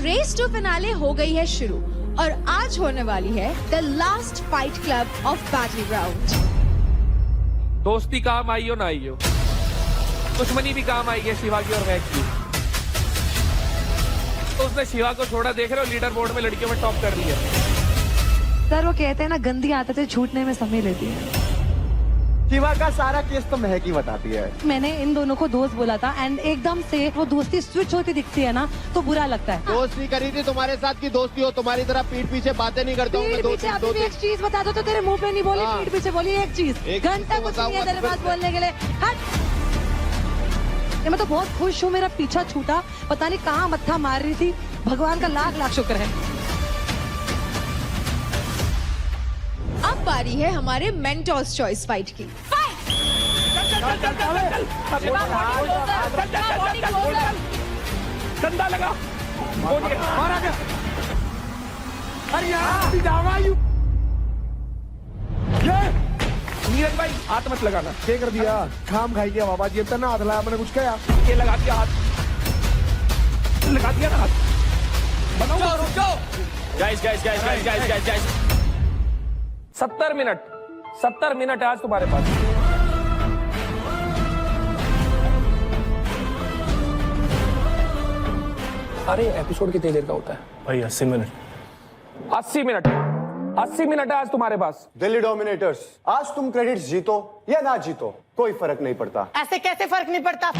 Raise to finale हो गई है शुरू और आज होने वाली है the last fight club of battle ground. दोस्ती काम आई हो ना आई हो, दुश्मनी भी काम आई है शिवा की और मैक की। तो उसने शिवा को छोड़ा, देख रहे हो लीडर बोर्ड में लड़कियों में टॉप कर लिया। सर वो कहते हैं ना, गंदी आदतें छूटने में समय लेती है। शिवा का सारा केस तो महक ही बताती है। मैंने इन दोनों को दोस्त बोला था एंड एकदम से वो दोस्ती स्विच होती दिखती है ना, तो बुरा लगता है। दोस्ती करी थी तुम्हारे साथ की दोस्ती हो, तुम्हारी तरह पीठ पीछे बातें नहीं करता हूँ मैं। पीठ पीछे अभी भी एक चीज बता दो तो तेरे मुंह पे नहीं बोली, हाँ। पीठ पीछे बोली एक चीज। एक घंटा चीज तो कुछ नहीं है बताऊंगा तेरे तो पास फिर- बोलने के लिए। हट। मैं तो बहुत खुश हूँ, मेरा पीछा छूटा, पता नहीं कहाँ मत्था मार रही थी। भगवान का लाख लाख शुक्र है। अब बारी है हमारे मेंटोर्स चॉइस फाइट की। डंडा लगा, मारा क्या? अरे यार पिजामा यू ये नीरज भाई हाथ मत लगाना। क्या कर दिया? खाम खाई गया बाबा जी, इतना हाथ लाया मैंने, कुछ कहा? ये लगा दिया हाथ, लगा दिया ना हाथ। बनाओ रुक जाओ। गाइस 70 मिनट आज तुम्हारे पास। अरे एपिसोड कितनी देर का होता है भाई 80 मिनट 80 मिनट 80 मिनट है आज तुम्हारे पास। दिल्ली डोमिनेटर्स, आज तुम क्रेडिट्स जीतो या ना जीतो कोई फर्क नहीं पड़ता। ऐसे कैसे फर्क नहीं पड़ता?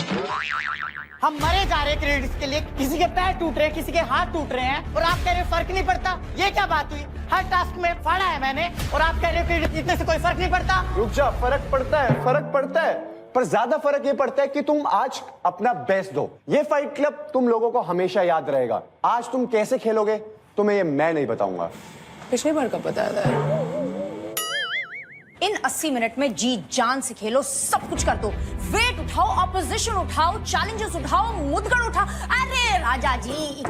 हम मरे जा रहे हैं क्रेडिट्स के लिए, किसी के पैर टूट रहे हैं, किसी के हाथ टूट रहे हैं, और आप कह रहे हो फर्क नहीं पड़ता। ये क्या बात हुई? हर टास्क में फाड़ा है मैंने और आप कह रहे हो क्रेडिट जीतने से कोई फर्क नहीं पड़ता। रुक जा, फर्क पड़ता है, पर ज्यादा फर्क ये पड़ता है कि तुम आज अपना बेस्ट दो। ये फाइट क्लब तुम लोगों को हमेशा याद रहेगा। आज तुम कैसे खेलोगे तुम्हें ये मैं नहीं बताऊंगा। पिछली बार कब बताया था? इन 80 मिनट में जी जान से खेलो, सब कुछ कर दो। वेट उठाओ, ऑपोजिशन उठाओ, चैलेंजेस उठाओ, मुद्गण उठाओ। अरे राजा जी,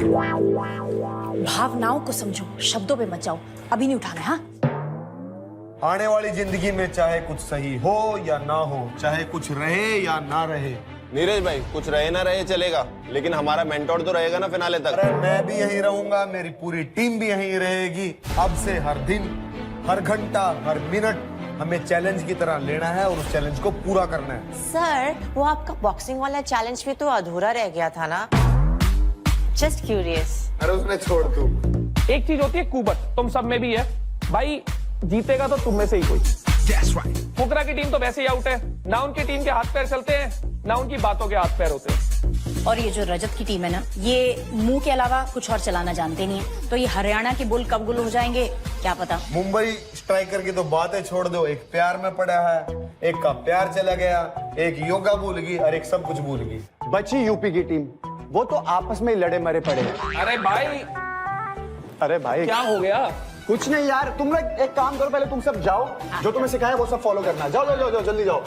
भावनाओं को समझो, शब्दों पे मत जाओ। अभी नहीं उठाना है। हाँ, आने वाली जिंदगी में चाहे कुछ सही हो या ना हो, चाहे कुछ रहे या ना रहे। नीरज भाई कुछ रहे ना रहे चलेगा, लेकिन हमारा मेंटोर तो रहेगा ना फिनाले तक। अरे मैं भी यहीं रहूंगा, मेरी पूरी टीम भी यहीं रहेगी। अब से हर दिन, हर घंटा, हर मिनट हमें चैलेंज की तरह लेना है और उस चैलेंज को पूरा करना है। सर, वो आपका बॉक्सिंग वाला चैलेंज भी तो अधूरा रह गया था ना? Just curious. अरे उसने छोड़ तू। एक चीज होती है कुबत, तुम सब में भी है भाई। जीतेगा तो तुम में से ही कोई। फुकरा की टीम तो वैसे ही आउट है, ना उनकी टीम के हाथ पैर चलते हैं, ना उनकी बातों के हाथ पैर होते हैं। और ये जो रजत की टीम है ना, ये मुंह के अलावा कुछ और चलाना जानते नहीं है। तो ये हरियाणा के बुल कब गुल हो जाएंगे क्या पता। मुंबई स्ट्राइकर की तो बातें छोड़ दो, एक प्यार में पड़ा है, एक का प्यार चला गया, एक योगा भूल गई और एक सब कुछ भूल गई। बची यूपी की टीम, वो तो आपस में ही लड़े मरे पड़े हैं। अरे भाई क्या हो गया? कुछ नहीं यार, तुम लोग एक काम करो, पहले तुम सब जाओ, जो तुम्हें सिखाया वो सब फॉलो करना। जाओ जाओ जाओ, जल्दी जाओ।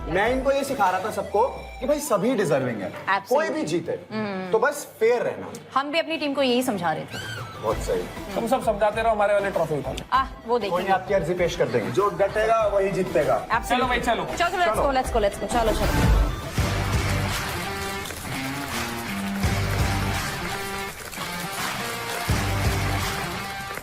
मैं इनको ये सिखा रहा था सबको कि भाई सभी डिजर्विंग है, कोई भी जीते, तो बस फेयर रहना। हम भी अपनी टीम को यही समझा रहे थे। बहुत सही। तुम सब समझाते रहो, हमारे वाले ट्रॉफी उठा लो। वो कोई नहीं, देखिए। आपकी अर्जी पेश कर देंगे। जो डटेगा वही जीतेगा। चलो भाई चलो। चलो लेट्स गो। चलो।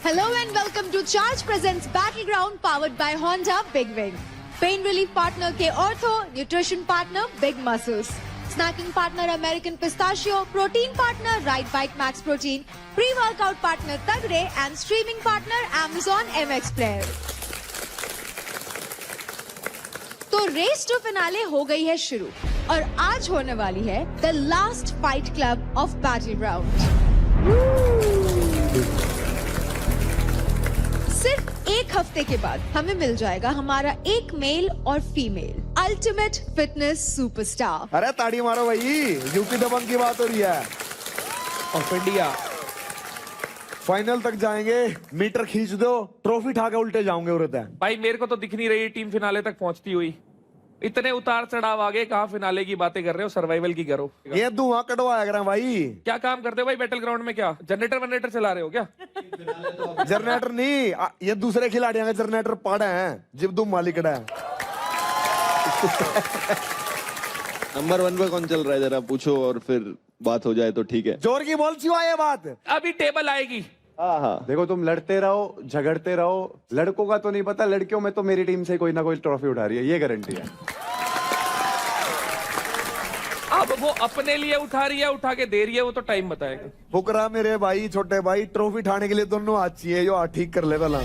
Hello and welcome to Charge Presents Battleground powered by Honda Big Wing. Pain relief partner के Ortho, nutrition partner Big Muscles, snacking partner American Pistachio, protein partner Ride Bike Max Protein, pre-workout partner Tagre and streaming partner Amazon MX Player. तो raise to finale हो गई है शुरू और आज होने वाली है the last fight club of battle ground. सिर्फ एक हफ्ते के बाद हमें मिल जाएगा हमारा एक मेल और फीमेल अल्टीमेट फिटनेस सुपरस्टार। अरे ताड़ी मारो भाई, यूपी दबंग की बात हो रही है। ऑफ इंडिया फाइनल तक जाएंगे, मीटर खींच दो, ट्रॉफी उठा के उल्टे जाओगे उड़े। भाई मेरे को तो दिख नहीं रही टीम फिनाले तक पहुंचती हुई। इतने उतार चढ़ाव आगे, कहाँ फिनाले की बातें कर रहे हो, सर्वाइवल की करो। ये धुआं कटवाया करें भाई। क्या काम करते हो भाई बैटल ग्राउंड में? क्या जनरेटर चला रहे हो क्या? जनरेटर नहीं, ये दूसरे खिलाड़ियों के जनरेटर पड़े हैं, जिब्दू मालिक है। नंबर 1 पे कौन चल रहा है जरा पूछो और फिर बात हो जाए तो ठीक है। जोर की बोल क्यों आए बात? अभी टेबल आएगी। हाँ हाँ देखो तुम लड़ते रहो, झगड़ते रहो, लड़कों का तो नहीं पता, लड़कियों में तो मेरी टीम से कोई ना कोई ट्रॉफी उठा रही है, ये गारंटी है। अब वो अपने लिए उठा रही है, उठा के दे रही है, वो तो टाइम बताएगा। फुकरा मेरे भाई, छोटे भाई, ट्रॉफी उठाने के लिए दोनों हाथ चाहिए, जो हाथ ठीक कर ले पहला।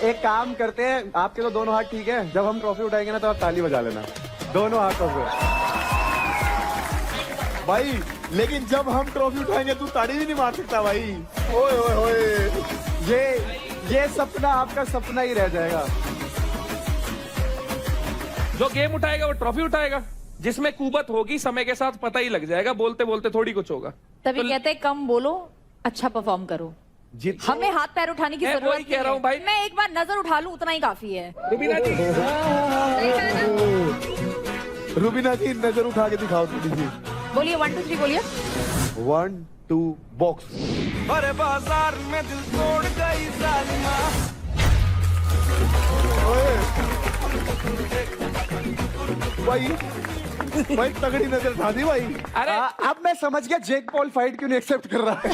एक काम करते हैं, आपके तो दोनों हाथ ठीक है, जब हम ट्रॉफी उठाएंगे ना तो आप ताली बजा लेना दोनों हाथों से। भाई लेकिन जब हम ट्रॉफी उठाएंगे तू ताड़ी भी नहीं मार सकता भाई। ओए ओए ओए, ये सपना आपका सपना ही रह जाएगा। जो गेम उठाएगा वो ट्रॉफी उठाएगा। जिसमें कुबत होगी समय के साथ पता ही लग जाएगा, बोलते बोलते थोड़ी कुछ होगा। तभी कहते हैं कम बोलो, अच्छा परफॉर्म करो। हमें हाथ पैर उठाने की मैं जरूरत वही कह रहा हूँ भाई। मैं एक बार नजर उठा लूं उतना ही काफी है। रुबीना जी, रुबीना जी नजर उठा के दिखाओ थोड़ी सी। बोलिए 1 2 3 बोलिए। 1 2 बॉक्स। अरे बाजार में दिल तोड़ गई जालिमा। भाई तगड़ी नजर उठा दी भाई। अरे अब मैं समझ गया जेक पॉल फाइट क्यों नहीं एक्सेप्ट कर रहा है।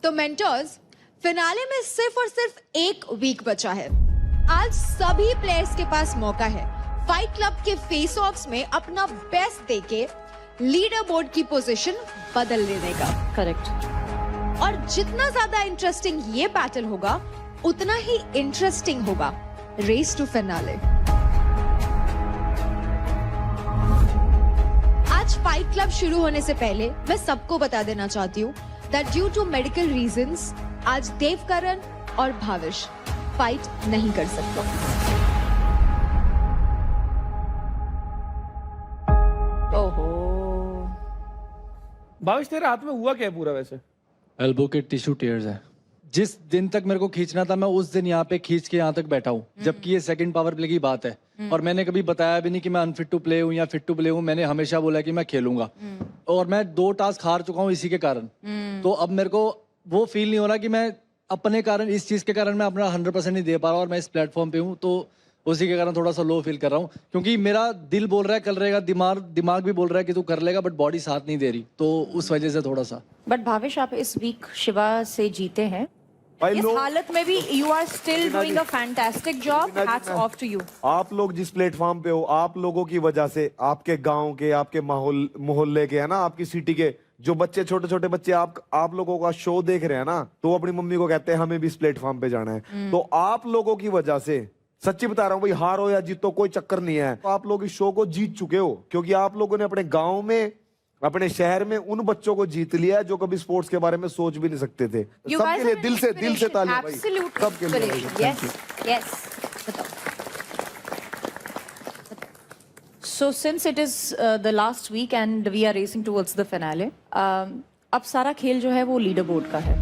तो मेंटर्स, फिनाले में सिर्फ और सिर्फ 1 वीक बचा है। आज सभी प्लेयर्स के पास मौका है फाइट क्लब के फेस ऑफ्स में अपना बेस्ट देके लीडर बोर्ड की पोजीशन बदल लेने का। करेक्ट। और जितना ज्यादा इंटरेस्टिंग ये बैटल होगा उतना ही इंटरेस्टिंग होगा रेस टू फिनाले। आज फाइट क्लब शुरू होने से पहले मैं सबको बता देना चाहती हूँ that due to medical reasons आज देवकरण और भाविश फाइट नहीं कर सकते। ओहो। भाविश तेरे हाथ में हुआ क्या है पूरा वैसे? एल्बो के टिश्यू टेयर्स है। जिस दिन तक मेरे को खींचना था मैं उस दिन यहाँ पे खींच के यहाँ तक बैठा हूँ, जबकि ये सेकंड पावर प्ले की बात है। और मैंने कभी बताया भी नहीं कि मैं अनफिट टू प्ले हूँ या फिट टू प्ले हूँ। मैंने हमेशा बोला कि मैं खेलूंगा और मैं 2 टास्क हार चुका हूँ इसी के कारण। तो अब मेरे को वो फील नहीं हो रहा कि मैं अपने कारण, इस चीज के कारण मैं अपना 100% नहीं दे पा रहा और मैं इस प्लेटफॉर्म पे हूँ, तो उसी के कारण थोड़ा सा लो फील कर रहा हूँ। क्योंकि मेरा दिल बोल रहा है कल रहेगा, दिमाग भी बोल रहा है कि तू कर लेगा, बट बॉडी साथ नहीं दे रही, तो उस वजह से थोड़ा सा। बट भाविश आप इस वीक शिवा से जीते हैं, इस हालत में भी you are still doing a fantastic job. Hats off to you. आप लोग जिस प्लेटफॉर्म पे हो, आप लोगों की वजह से, आपके गांव के, आपके मोहल्ले के, है ना, आपकी सिटी के जो बच्चे, छोटे छोटे बच्चे आप लोगों का शो देख रहे हैं ना, तो वो अपनी मम्मी को कहते हैं हमें भी इस प्लेटफॉर्म पे जाना है। तो आप लोगों की वजह से, सच्ची बता रहा हूँ भाई, हारो या जीतो कोई चक्कर नहीं है, तो आप लोग इस शो को जीत चुके हो, क्योंकि आप लोगों ने अपने गांव में, अपने शहर में उन बच्चों को जीत लिया जो कभी स्पोर्ट्स के बारे में सोच भी नहीं सकते थे। सबके लिए दिल से तालियां भाई, सबके लिए। Yes yes. बताओ। So since it is the last week and we are racing towards the finale, अब सारा खेल जो है वो लीडर बोर्ड का है।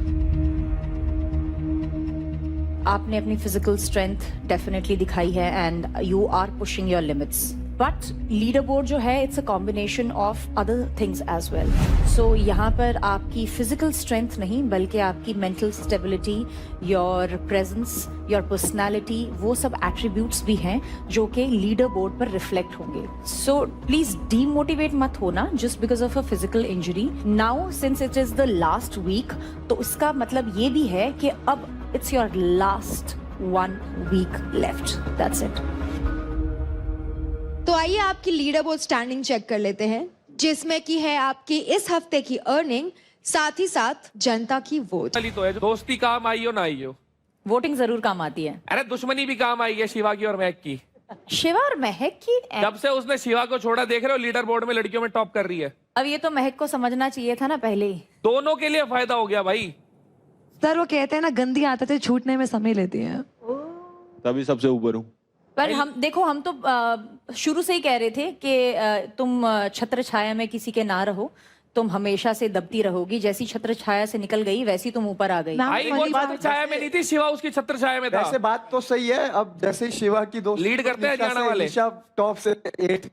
आपने अपनी फिजिकल स्ट्रेंथ डेफिनेटली दिखाई है and you are pushing your limits, but leaderboard जो है it's a combination of other things as well. So यहाँ पर आपकी फिजिकल स्ट्रेंथ नहीं बल्कि आपकी mental stability, your presence, your personality, वो सब एट्रीब्यूट्स भी हैं जो कि लीडर बोर्ड पर रिफ्लेक्ट होंगे। सो प्लीज डीमोटिवेट मत होना just because of a physical injury. Now since it is the last week, तो इसका मतलब ये भी है कि अब it's your last 1 week left. That's it. तो आइए आपकी लीडर बोर्ड स्टैंडिंग चेक कर लेते हैं, जिसमें की है आपकी इस हफ्ते की अर्निंग, साथ ही साथ जनता की वोट। तो है, दोस्ती काम आई हो ना आई हो, वोटिंग जरूर काम आती है। अरे दुश्मनी भी काम आई है शिवा की और महक की। शिवा और महक की? जब से उसने शिवा को छोड़ा, देख रहे हो लीडर बोर्ड में लड़कियों में टॉप कर रही है। अब ये तो महक को समझना चाहिए था ना पहले ही। दोनों के लिए फायदा हो गया भाई। सर वो कहते हैं ना, गंदी आदतें छूटने में समय लेती हैं। तभी सबसे ऊपर हूँ। पर हम देखो, हम तो शुरू से ही कह रहे थे कि तुम छत्र छाया में किसी के ना रहो, तुम हमेशा से दबती रहोगी। जैसी छत्र छाया से निकल गई वैसी तुम ऊपर आ गई। भाई वो छत्र छाया में नहीं थी, शिवा उसकी छत्र छाया में था। वैसे बात तो सही है। अब जैसे शिवा की दोस्त लीड करते हैं जाना वाले, टॉप से 8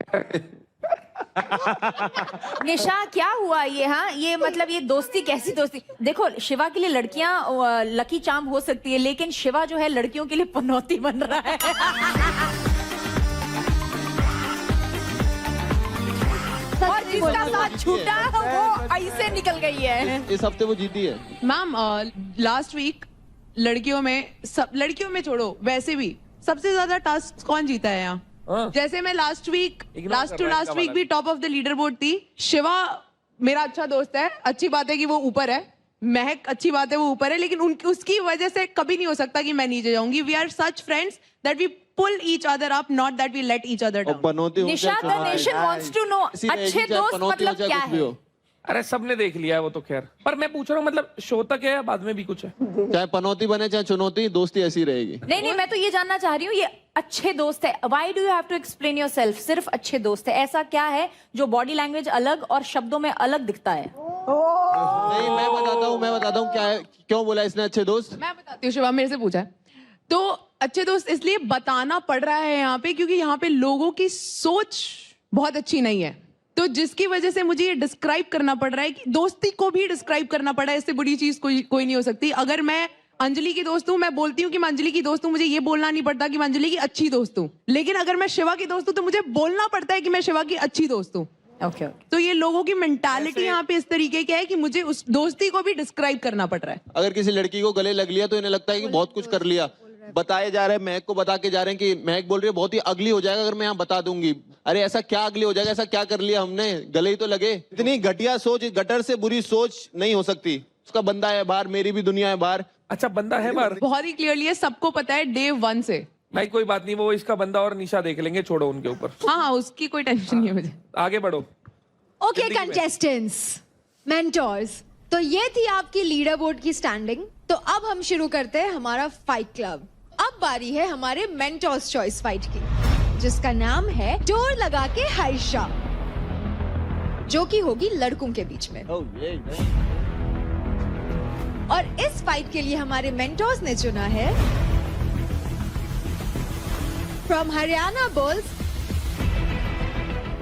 निशा क्या हुआ ये? हाँ, ये मतलब ये दोस्ती कैसी दोस्ती? देखो, शिवा के लिए लड़कियां लकी चार्म हो सकती है, लेकिन शिवा जो है लड़कियों के लिए पनौती बन रहा है। और जिसका साथ छूटा वो ऐसे निकल गई है। इस हफ्ते वो जीती है। मैम लास्ट वीक लड़कियों में छोड़ो, वैसे भी सबसे ज्यादा टास्क कौन जीता है यहाँ? जैसे मैं लास्ट टू लास्ट वीक भी top of the leader board थी। शिवा मेरा अच्छा दोस्त है, अच्छी बात है कि वो ऊपर है। महक अच्छी बात है वो ऊपर है, लेकिन उसकी वजह से कभी नहीं हो सकता कि मैं नीचे जाऊंगी। We are such friends that we pull each other up, not that we let each other down. Nisha, the nation wants to know अच्छे दोस्त मतलब क्या है? अरे सबने देख लिया है वो तो खैर, पर मैं पूछ रहा हूँ मतलब शो तक है या बाद में भी कुछ है? चाहे पनौती बने चाहे चुनौती, दोस्ती ऐसी रहेगी। नहीं, मैं तो ये जानना चाह रही हूँ, ये अच्छे दोस्त है। Why do you have to explain yourself? सिर्फ अच्छे दोस्त है, ऐसा क्या है जो बॉडी लैंग्वेज अलग और शब्दों में अलग दिखता है? नहीं, मैं बताता हूँ क्या है, क्यों बोला इसने अच्छे दोस्त। मैं बताती हूँ, शिवा मेरे से पूछा है। तो अच्छे दोस्त इसलिए बताना पड़ रहा है यहाँ पे क्योंकि यहाँ पे लोगों की सोच बहुत अच्छी नहीं है, तो जिसकी वजह से मुझे ये डिस्क्राइब करना पड़ रहा है कि दोस्ती को भी डिस्क्राइब करना पड़ा है। इससे बुरी चीज कोई नहीं हो सकती। अगर मैं अंजलि की दोस्त हूँ, मैं बोलती हूँ कि मैं अंजलि की दोस्त हूँ, मुझे ये बोलना नहीं पड़ता कि मैं अंजलि की अच्छी दोस्त हूँ। लेकिन अगर मैं शिवा की दोस्त हूँ तो मुझे बोलना पड़ता है कि मैं शिवा की अच्छी दोस्त हूँ। ओके। तो ये लोगों की मेंटालिटी यहाँ पे इस तरीके की है कि मुझे उस दोस्ती को भी डिस्क्राइब करना पड़ रहा है। अगर किसी लड़की को गले लग लिया तो इन्हें लगता है कि बहुत कुछ कर लिया। बताए जा रहे हैं, महक को बता के जा रहे हैं कि महक बोल रही है बहुत ही अगली हो जाएगा अगर मैं यहाँ बता दूंगी। अरे ऐसा क्या अगली हो जाएगा, ऐसा क्या कर लिया हमने, गले ही तो लगे। इतनी घटिया सोच, गटर से बुरी सोच नहीं हो सकती। उसका बंदा है बाहर, मेरी भी दुनिया है बाहर। अच्छा, बंदा है बाहर? बहुत ही क्लियरली है, सबको पता है डे 1 से। भाई कोई बात नहीं, वो इसका बंदा और निशा देख लेंगे, छोड़ो उनके ऊपर। हाँ, उसकी कोई टेंशन नहीं है मुझे। आगे बढ़ो। ओके कंटेस्टेंट्स, मेंटोर्स, तो ये थी आपकी लीडर बोर्ड की स्टैंडिंग। तो अब हम शुरू करते हैं हमारा फाइट क्लब। अब बारी है हमारे मेंटोर्स चॉइस फाइट की, जिसका नाम है डोर लगा के हर्षा, जो कि होगी लड़कों के बीच में। और इस फाइट के लिए हमारे मेंटोर्स ने चुना है from Haryana Bulls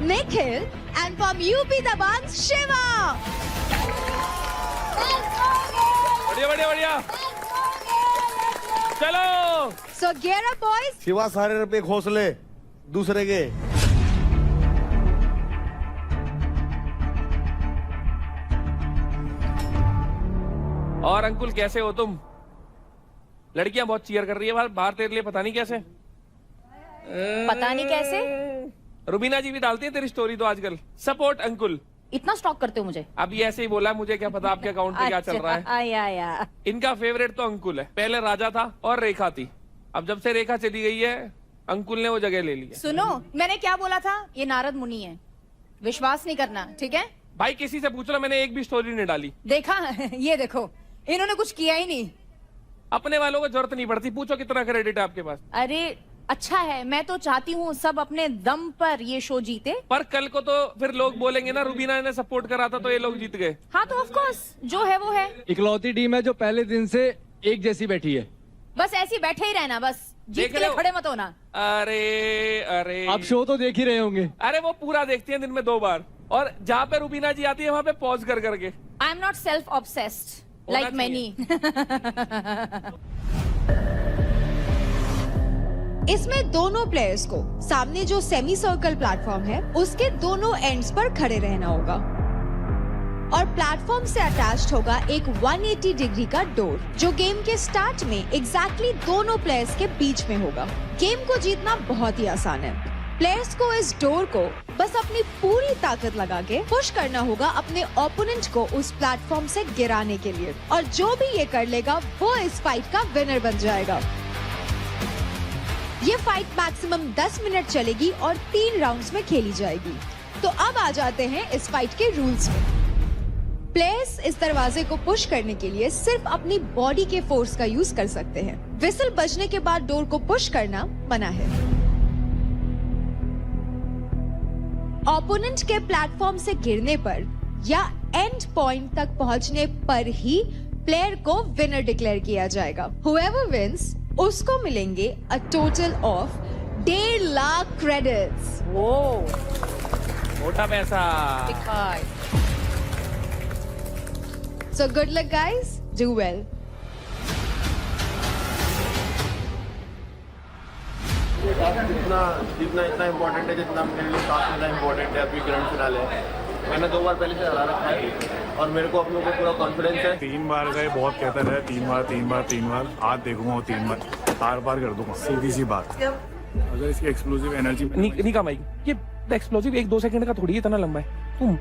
Nikhil and from UP Dabang Shiva. बढ़िया चलो। सो gear up boys। शिवा सारे रुपए घोंसले दूसरे के। और अंकुल कैसे हो तुम? लड़कियां बहुत चीयर कर रही है बाहर तेरे लिए, पता नहीं कैसे। पता नहीं कैसे? रुबीना जी भी डालती है तेरी स्टोरी तो आजकल। सपोर्ट अंकुल। इतना स्टॉक करते हो मुझे? अब ये ऐसे ही बोला, मुझे क्या पता आपके अकाउंट में क्या चल रहा है। आया। इनका फेवरेट तो अंकुल है। पहले राजा था और रेखा थी, अब जब से रेखा चली गई है अंकुल ने वो जगह ले ली है। सुनो, मैंने क्या बोला था? ये नारद मुनि है, विश्वास नहीं करना, ठीक है? भाई किसी से पूछ लो, मैंने एक भी स्टोरी नहीं डाली। देखा? ये देखो, इन्होंने कुछ किया ही नहीं। अपने वालों को जरूरत नहीं पड़ती, पूछो कितना क्रेडिट है आपके पास। अरे अच्छा है, मैं तो चाहती हूँ सब अपने दम पर ये शो जीते। पर कल को तो फिर लोग बोलेंगे ना रुबीना ने सपोर्ट करा था तो ये लोग जीत गए। हाँ तो ऑफ कोर्स, जो है वो है। इकलौती टीम है जो पहले दिन से एक जैसी बैठी है। बस ऐसे ही बैठे ही रहना, बस जीत के लिए खड़े मत होना। अरे आप शो तो देख ही रहे होंगे। अरे वो पूरा देखती हैं दिन में 2 बार, और जहाँ पे रुबीना जी आती है वहाँ पे पॉज कर करके। आई am not self obsessed like many. इसमें दोनों प्लेयर्स को सामने जो सेमी सर्कल प्लेटफॉर्म है उसके दोनों एंड्स पर खड़े रहना होगा, और प्लेटफॉर्म से अटैच्ड होगा एक 180 डिग्री का डोर, जो गेम के स्टार्ट में एग्जैक्टली दोनों प्लेयर्स के बीच में होगा। गेम को जीतना बहुत ही आसान है। प्लेयर्स को इस डोर को बस अपनी पूरी ताकत लगा के पुश करना होगा अपने ओपोनेंट को उस प्लेटफॉर्म से गिराने के लिए, और जो भी ये कर लेगा वो इस फाइट का विनर बन जाएगा। ये फाइट मैक्सिमम 10 मिनट चलेगी और 3 राउंड्स में खेली जाएगी। तो अब आ जाते हैं इस फाइट के रूल्स में। प्लेयर्स इस दरवाजे को पुश करने के लिए सिर्फ अपनी बॉडी के फोर्स का यूज कर सकते हैं। विसल बजने के बाद डोर को पुश करना मना है। ओपोनेंट के प्लेटफॉर्म से गिरने पर या एंड पॉइंट तक पहुंचने पर ही प्लेयर को विनर डिक्लेयर किया जाएगा। Whoever wins, उसको मिलेंगे a total of 1.5 lakh credits. मोटा पैसा। So good luck, guys. Do well. जितना जीतना इतना इम्पोर्टेंट है जितना मेरे लिए साथ में इम्पोर्टेंट है। अभी ग्रैंड फिनाले है, मैंने 2 बार पहले से हरा रखा है और मेरे को अपने ऊपर पूरा कॉन्फिडेंस है। 3 बार गए, बहुत कहता रहे 3 बार आज देखूंगा वो 3 बार आर पार कर दूंगा, सीधी सी बात। अगर इसकी एक्सप्लोसिव एनर्जी नहीं कमाई, ये एक्सप्लोसिव 1-2 सेकंड का थोड़ी इतना लंबा है। तुम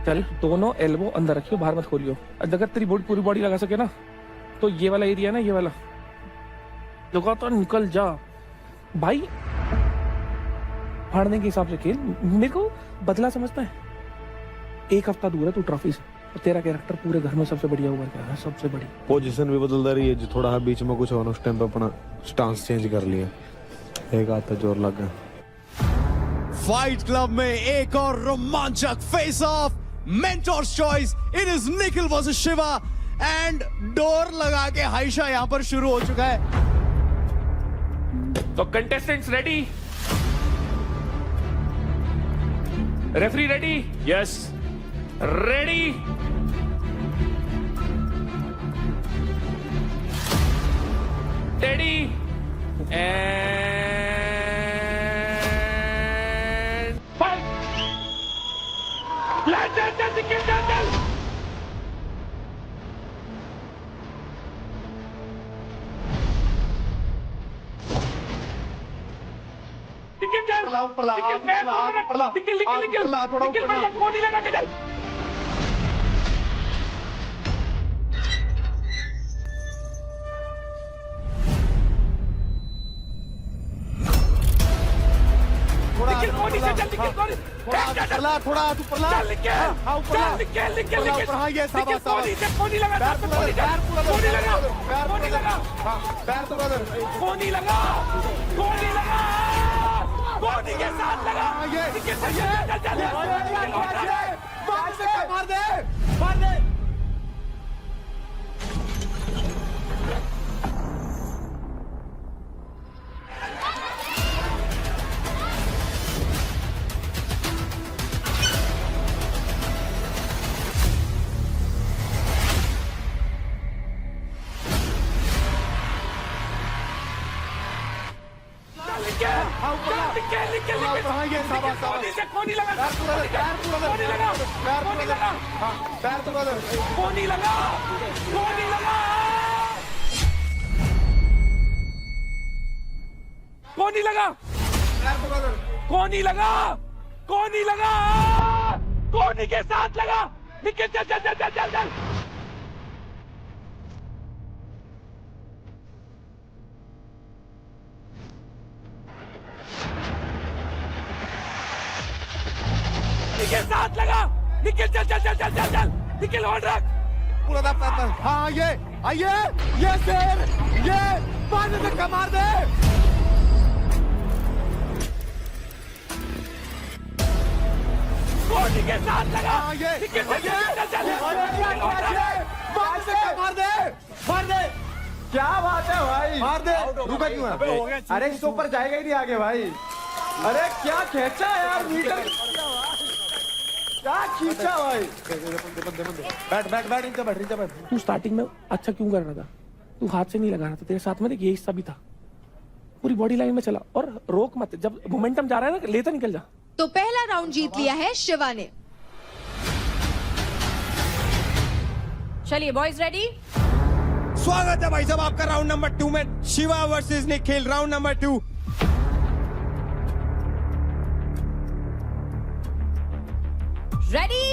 चल दोनों एल्बो अंदर रखियो, बाहर मत खोलियो। अगर तेरी पूरी बॉडी लगा सके ना तो ये वाला एरिया ना, ये वाला लगा तो निकल जा भाई। फाड़ने के हिसाब से खेल, मेरे को बदला समझता है। 1 हफ्ता दूर है तू ट्रॉफी से, और तेरा कैरेक्टर पूरे घर में सबसे बढ़िया उभर के आया, सबसे बड़ी। पोजीशन भी बदलता रही है, जो थोड़ा बीच में कुछ होना उस टाइम पे अपना स्टांस चेंज कर लिया, एक हाथ पे जोर लग गया। फाइट क्लब में एक और रोमांचक face of, mentors choice, it is Nikhil versus Shiva and door लगा के हाइशा यहां पर शुरू हो चुका है। तो contestants ready, referee ready, yes ready, ready and fight. थोड़ा तू परला मार दे। कोनी के साथ लगा, निकल चल चल चल चल चल चल। के साथ लगा, निकल चल चल चल चल चल चल, निकल होल्ड रख पूरा दा पैर। हाँ आइए ये शेर, ये पानी से कमार दे। कोनी के साथ लगा, निकल चल चल चल पानी से कमार दे। मार दे, क्या बात है भाई, मार दे। रुका क्यों है? अरे इसके ऊपर जाएगा ही नहीं आगे भाई। अरे क्या खींचा यार, मीटर क्या खींचा भाई। बैठ नीचे बैठ। तू स्टार्टिंग में अच्छा क्यों कर रहा था? तू हाथ से नहीं लगा रहा था, तेरे साथ में देख ये हिस्सा भी था। पूरी बॉडी लाइन में चला और रोक मत, जब मोमेंटम जा रहा है ना लेता निकल जा। तो पहला राउंड जीत लिया है शिवा ने। चलिए बॉयज रेडी, स्वागत है भाई साहब आपका राउंड नंबर 2 में, Shiva versus Nikhil, round number 2। Ready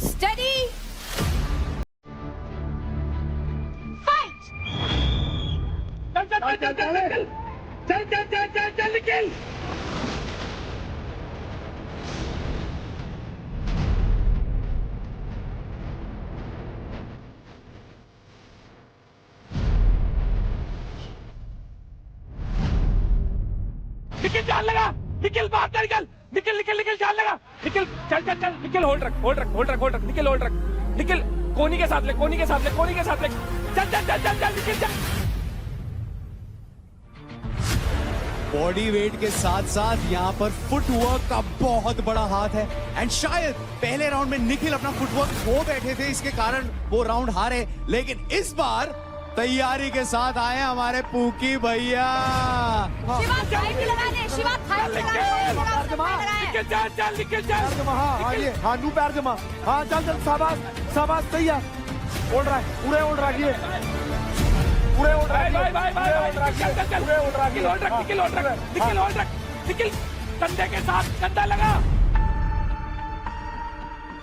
steady fight. चल चल चल चल चल चल चल चल चल चल निकल। निकल जान लगा, निकल बाहर निकल, निकल निकल निकल जान लगा, निकल चल चल चल, निकल होल्ड रख निकल होल्ड रख, निकल कोनी के साथ ले, कोनी के साथ ले, कोनी के साथ ले, चल चल चल चल चल निकल चल। बॉडी वेट के साथ साथ यहाँ पर फुटवर्क का बहुत बड़ा हाथ है एंड शायद पहले राउंड में निखिल अपना फुटवर्क खो बैठे थे, इसके कारण वो राउंड हारे, लेकिन इस बार तैयारी के साथ आए हमारे पूकी भैया। हाँ नू पैर जमा, हाँ चल चल शाबाश शाबाश, सही है, ओढ़ रहा है, पूरे ओढ़ रहा है ये, पूरे ओढ़ रहा है, निखिल कंधे के साथ कंधा लगा,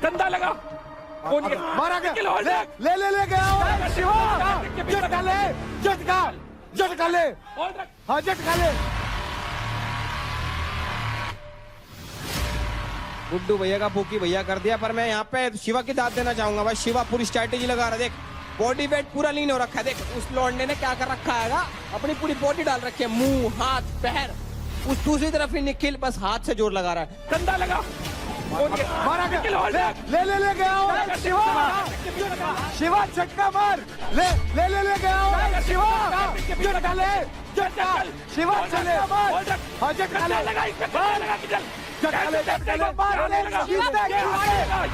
कंधा लगा, मारा गया, ले ले ले गया शिवा, झटका ले, झटका झटका ले, हाँ झटका ले। गुड्डू भैया का पूकी भैया कर दिया, पर मैं यहाँ पे शिवा की दाद देना चाहूंगा भाई। शिवा पूरी स्ट्रैटेजी लगा रहा है, देख बॉडी वेट पूरा लीन हो रखा है, देख उस लौंडे ने क्या कर रखा है, अपनी पूरी बॉडी डाल रखी है, मुंह हाथ पैर, उस दूसरी तरफ ही निखिल बस हाथ से जोर लगा रहा है, कंधा लगा, मारा गया, ले ले ले गया शिवा, शिवा झटका मार, ले गया शिवा, झटका ले, झटका शिवा चले मार, हाँ झटका ले, झटका ले मार,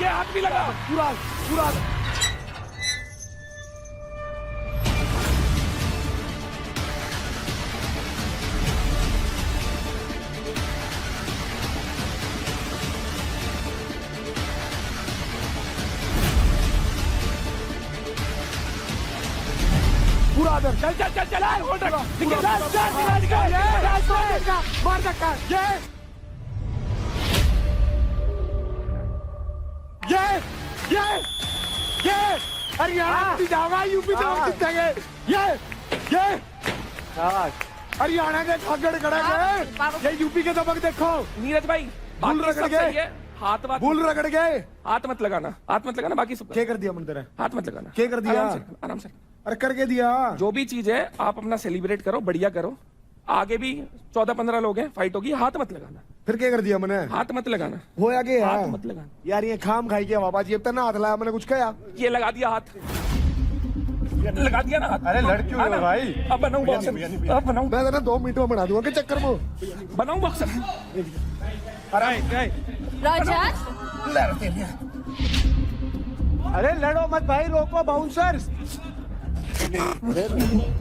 ये हाथ भी लगा, पूरा पूरा पूरा चल चल चल चल, मार धक्का, ये हरियाणा जाओगा, यूपी से जीतेंगे, ये हरियाणा के खगड़ खड़े गए, ये यूपी के दबक देखो, नीरज भाई भूल रगड़ गए, हाथ भूल रगड़ गए, हाथ मत लगाना, हाथ मत लगाना, बाकी सब क्या कर दिया मंदिर है, हाथ मत लगाना, क्या कर दिया, आराम से अरे करके दिया, जो भी चीज है आप अपना सेलिब्रेट करो, बढ़िया करो, आगे भी 14-15 लोग हैं, फाइट होगी, हाथ मत लगाना, फिर क्या कर दिया मैंने, हाथ मत लगाना, हो आगे हाथ मत लगाना, यार ये खाम खाई के बाबा जी, अब तक ना हाथ लाया मैंने, कुछ कहा, ये लगा दिया हाथ, लगा दिया ना हाथ, अरे लड़कियों में भाई, अब बनाऊं बॉक्सर, अब बनाऊं, मैं ना 2 मिनट में बना दूंगा के चक्कर में, बनाऊं बॉक्सर, अरे लड़ो मत भाई, रोको बाउंसर,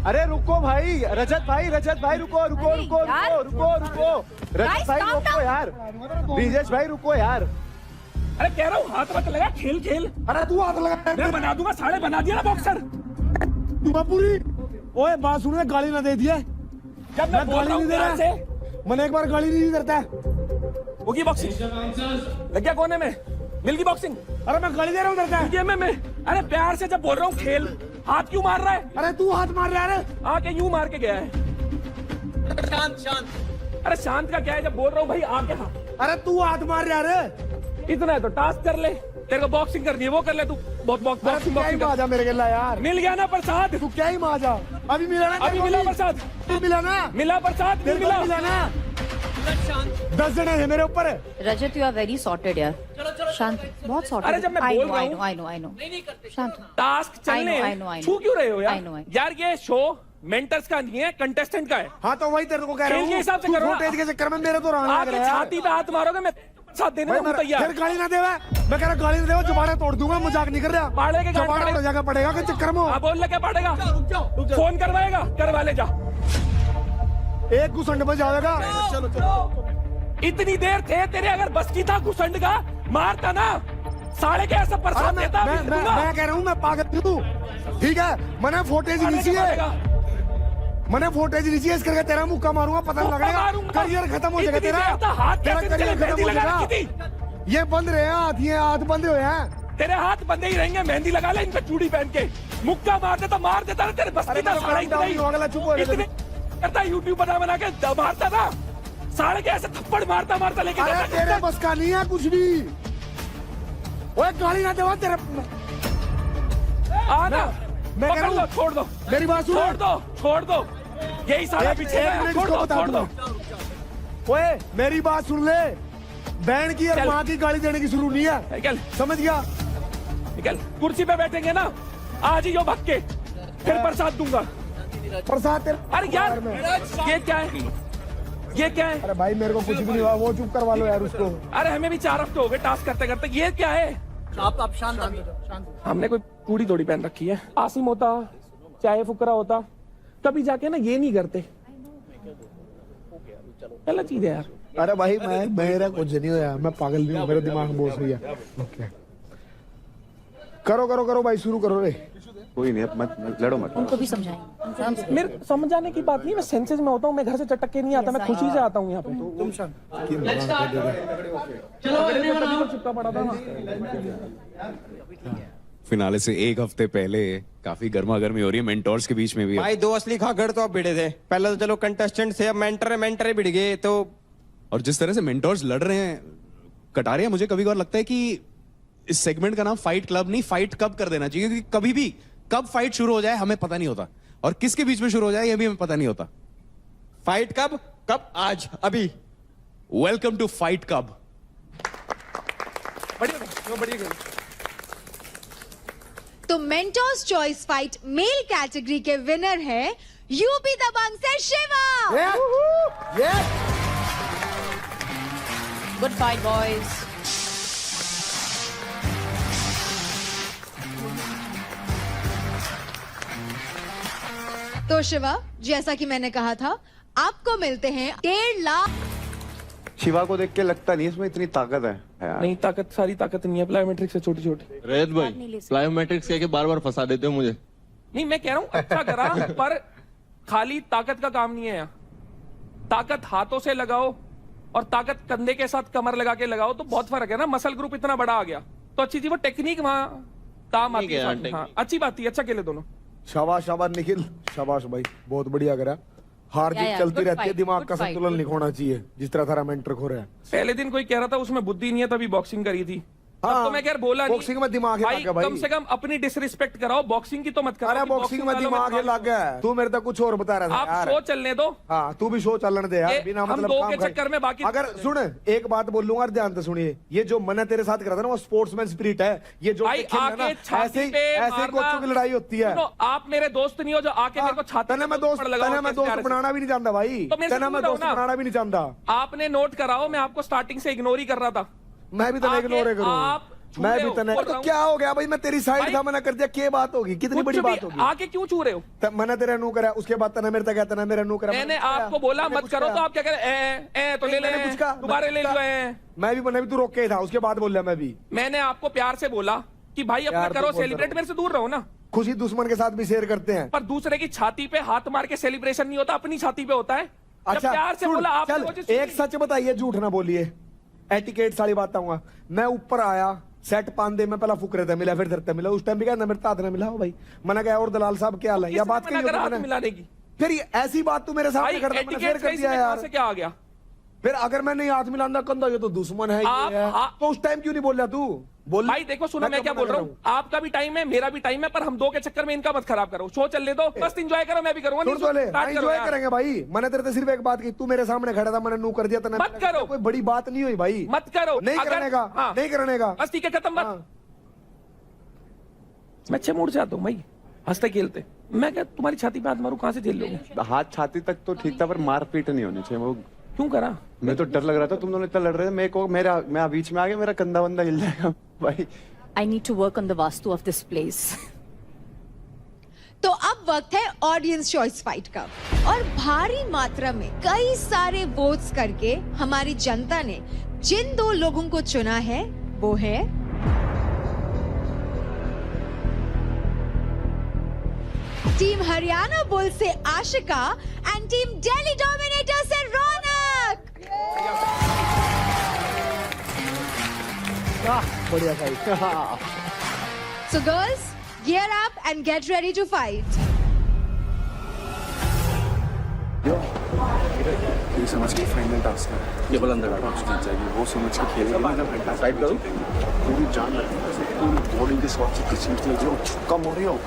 अरे रुको भाई, रजत भाई रुको रुको रुको रुको रुको रुको, रजत भाई रुको यार, ब्रिजेश भाई रुको यार, अरे कह रहा हूँ हाथ मत लगा, खेल खेल, अरे तू हाथ लगा, मैं बना दूंगा, साढ़े बना दिया ना बॉक्सर, तू पूरी, ओए बात सुन, गाली ना दे दिया, जब मैं बोल रहा हूँ प्यार से, मैंने एक बार गाली नहीं करता, होगी बॉक्सिंग, लग गया कोने में, मिल गई बॉक्सिंग, अरे मैं गाली दे रहा हूँ करता, गेम में, अरे प्यार से जब बोल रहा हूँ खेल, हाथ क्यों मार रहा है, अरे तू हाथ मार रहा है, आके यूं मार के गया है, शांत, अरे शांत का क्या है, जब बोल रहा हूँ भाई आके हाथ, अरे तू हाथ मार रहा है, इतना है तो टास्क कर ले, तेरे को बॉक्सिंग करनी है वो कर ले, तू बॉक्सिंग माजा मेरे गिला यार, मिल गया ना प्रसाद, तू क्या ही माजा, अभी मिला ना, अभी मिला प्रसाद, मिला ना, मिला प्रसाद, मिला ना, 10 जने हैं मेरे ऊपर, रजत यू आर वेरी सॉर्टेड यार, शांत, बहुत सॉर्टेड, अरे जब मैं बोल रहा हूँ, आई नो, शांत, टास्क चलने I know. छू क्यों रहे हो I know. यार ये शो मेंटर्स का नहीं है, कंटेस्टेंट का है, हाँ तो वही तेरे को कह रहा हूँ, खेल के हिसाब से करो ना, फुटेज के चक्कर में मेरे तो रहना लग आके रहा है, छाती पे हाथ मारोगे, मैं साथ देने को तैयार, फिर गाली ना देवा, मैं कह रहा गाली ना देवा, जुबान तोड़ दूंगा, मजाक नहीं कर रहा, पाड़े के जुबान तोड़ जाकर पड़ेगा कि चक्कर में, आप बोल ले क्या पड़ेगा, फोन करवाएगा, करवा ले जा, एक घुसंड में जाएगा, इतनी देर थे तेरे, अगर बस की था घुसंड का मारता ना, साले के ऐसा प्रसाद देता, मैं कह रहा हूँ मैं पागल हूँ, ठीक है, मैंने फुटेज लीजिए, मैंने फुटेज लीजिए, इस करके तेरा मुक्का मारूंगा, पता नहीं लगेगा, करियर खत्म हो जाएगा तेरा करियर खत्म हो जाएगा, ये बंद रहे हाथ, ये हाथ बंद हुए हैं, तेरे हाथ बंदे ही रहेंगे, मेहंदी लगा ले इनका चूड़ी पहन के, मुक्का मार देता ना, तेरे बस की था, इतने करता यूट्यूब बना के मारता ना, साले के ऐसे थप्पड़ मारता लेकिन तेरे बस का नहीं है कुछ भी, ओए गाली ना देवा तेरे, आना पकड़ लो, छोड़ दो, मेरी बात सुन, छोड़ दो, यही सारा पीछे है, छोड़ दो, ओए मेरी बात सुन ले, बहन की और माँ की गाली देने की शुरू नहीं है, निकल, समझ गया, निकल, कुर्सी पे बैठेंगे ना, आज ही यो भग के, फिर प्रसाद दूंगा, प्रसाद तेरे, अरे यार ये क्या है, ये क्या है? अरे भाई मेरे को कुछ भी नहीं हुआ, वो चुप करवा लो यार उसको। अरे हमें भी 4 हफ्ते हो गए टास्क करते करते। ये क्या है? आप शांत हो जाओ। हमने कोई पूरी थोड़ी पहन रखी है। आसिम होता, चाहे फुकरा होता, कभी जाके ना ये नहीं करते। गलत चीज है यार। अरे भाई मेरा कुछ नहीं हुआ, मैं पागल नहीं हूँ, मेरा दिमाग बोझ हुई है। ओके करो करो करो भाई, शुरू करो रे। कोई नहीं, मत लड़ो मत। उनको भी समझाएंगे। मेरे समझाने की बात नहीं, मैं सेंसेस में होता हूँ, मैं घर से चटक के नहीं आता, मैं खुशी से आता हूँ यहाँ पे। तुम शांत। चिपका पड़ा था। फिनाले से एक हफ्ते पहले काफी गर्मा गर्मी हो रही है मेंटोर्स के बीच में भी। भाई 2 असली खागड़ तो आप भिड़े थे, पहले तो चलो कंटेस्टेंट थे, अब मेंटर भिड़ गए तो। और जिस तरह से मेंटोर्स लड़ रहे हैं कटारिया, मुझे कभी कभार लगता है कि इस सेगमेंट का नाम फाइट क्लब नहीं, फाइट कब कर देना चाहिए, क्योंकि कभी भी कब फाइट शुरू हो जाए हमें पता नहीं होता, और किसके बीच में शुरू हो जाए ये भी हमें पता नहीं होता। फाइट कब आज अभी। वेलकम टू फाइट कब। बढ़िया। तो mentors choice fight male category के विनर है यूपी दबंग से शिवा। Good fight boys. तो शिवा, जैसा कि मैंने कहा था, आपको मिलते हैं 1.5 लाख। शिवा को देख के लगता नहीं इसमें इतनी ताकत है यार। नहीं, ताकत सारी ताकत नहीं है, प्लायोमेट्रिक से छोटी छोटी। रजत भाई प्लायोमेट्रिक्स कह के बार बार फंसा देते हो मुझे। नहीं, मैं कह रहा हूँ अच्छा करा, पर खाली ताकत का काम नहीं है यहाँ। ताकत हाथों से लगाओ और ताकत कंधे के साथ कमर लगा के लगाओ तो बहुत फर्क है ना। मसल ग्रुप इतना बड़ा आ गया तो अच्छी थी, वो टेक्निक वहाँ काम आती है। हाँ, अच्छी बात थी, अच्छा खेले दोनों। शाबाश शाबाश निखिल, शाबाश भाई, बहुत बढ़िया करा। हार जीत चलती रहती है, दिमाग का संतुलन नहीं खोना चाहिए, जिस तरह थारा मेंटर खो रहा है। पहले दिन कोई कह रहा था उसमें बुद्धि नहीं है तभी बॉक्सिंग करी थी। हाँ, तो मैं यार बोला नहीं, बॉक्सिंग में दिमाग है भाई, भाई। कम से कम अपनी डिसरिस्पेक्ट कराओ, बॉक्सिंग की तो मत करो। अरे बॉक्सिंग में दिमाग है लग गया। तू मेरे तक कुछ और बता रहा था आप यार। शो चलने दो। हाँ तू भी शो चलने दे यार, बिना हम मतलब दो काम के कर। चक्कर में बाकी अगर सुन एक बात बोल लूंगा, ध्यान से सुनिए, ये जो मैंने तेरे साथ करा था ना वो स्पोर्ट्समैन स्पिरिट है। ये जो भाई आके ऐसे कोचों की लड़ाई होती है। आप मेरे दोस्त नहीं हो जो आके मेरे को छाती मैं दोस्त बनाना भी नहीं जानता भाई, तना मैं दोस्त बनाना भी नहीं जानता। आपने नोट कराओ, मैं आपको स्टार्टिंग से इग्नोर ही कर रहा था। मैं भी तो इग्नोर करूँ, मैं भी तने तो क्या हो गया भाई, मैं तेरी साइड था, मैंने कर दिया, क्या बात होगी, कितनी बड़ी बात होगी। आके क्यों छू रहे हो? मैंने तेरा नू करा, उसके बाद तने मेरे तक गया, तने मेरा नू करा। मैंने आपको बोला मत करो तो आप क्या करें? तो ले ले, दोबारा ले लो। मैंने भी तू रोक के था, उसके बाद बोल रहा मैं भी। मैंने आपको प्यार से बोला कि भाई अपना करो सेलिब्रेट, मेरे से दूर रहो ना। खुशी दुश्मन के साथ भी शेयर करते हैं, पर दूसरे की छाती पे हाथ मार के सेलिब्रेशन नहीं होता, अपनी छाती पे होता है। अच्छा प्यार से बोला आप। एक सच बताइए, झूठ ना बोलिए, एटिकेट सारी बात आऊंगा। मैं ऊपर आया, सेट पांदे में पहला फुकरे था मिला, फिर धरते मिला, उस टाइम भी क्या मेरे हाथ ना मिला हो भाई। मैंने कहा और दलाल साहब क्या हाल है, या बात मिलाने की। फिर ऐसी बात तू मेरे सामने कर दिया यार। क्या आ गया फिर? अगर मैं नहीं हाथ मिलाना कंधा, ये तो दुश्मन है, तो उस टाइम क्यों नहीं बोल रहा तू? बोल भाई देखो सुनो, मैं क्या बोल रहा हूँ, आपका भी टाइम है मेरा भी टाइम है, पर हम दो के चक्कर में इनका मत खराब करो। शो चलने दो, बस एंजॉय करो, मैं भी करूंगा। एंजॉय करेंगे भाई। मैंने तेरे से सिर्फ एक बात की, तू मेरे सामने खड़ा था, मैंने नू कर दिया, मत करो, कोई बड़ी बात नहीं हुई भाई, मत करो। नहीं करने का, नहीं करने का, बस ठीक है, खत्म बात। मैं अच्छे मूड से आता हूँ भाई, हंसते खेलते। मैं क्या तुम्हारी छाती पे हाथ मारू, कहाँ से झेल लोगे? हाथ छाती तक तो ठीक था, पर मारपीट नहीं होनी चाहिए। वो क्यों करा? मैं तो डर लग रहा था, तुम दोनों इतना लड़ रहे थे, मैं बीच में आ गया, मेरा कंधा बंदा हिल जाएगा भाई। I need to work on the vastu of this place. तो अब वक्त है ऑडियंस चॉइस फाइट का, और भारी मात्रा में कई सारे वोट्स करके हमारी जनता ने जिन 2 लोगों को चुना है वो है टीम हरियाणा बुल से Ashika and team Delhi dominator से रौनक। बढ़िया fight. So girls, gear up and get ready to fight. ये समझ के फाइनल टास्क है, ये बुलंद जीत जाएगी, वो समझ के खेलेगी। मतलब फाइट करो, पूरी जान लगी, पूरी बॉडी के स्वाद से किसी चीज जो कम हो रही हो,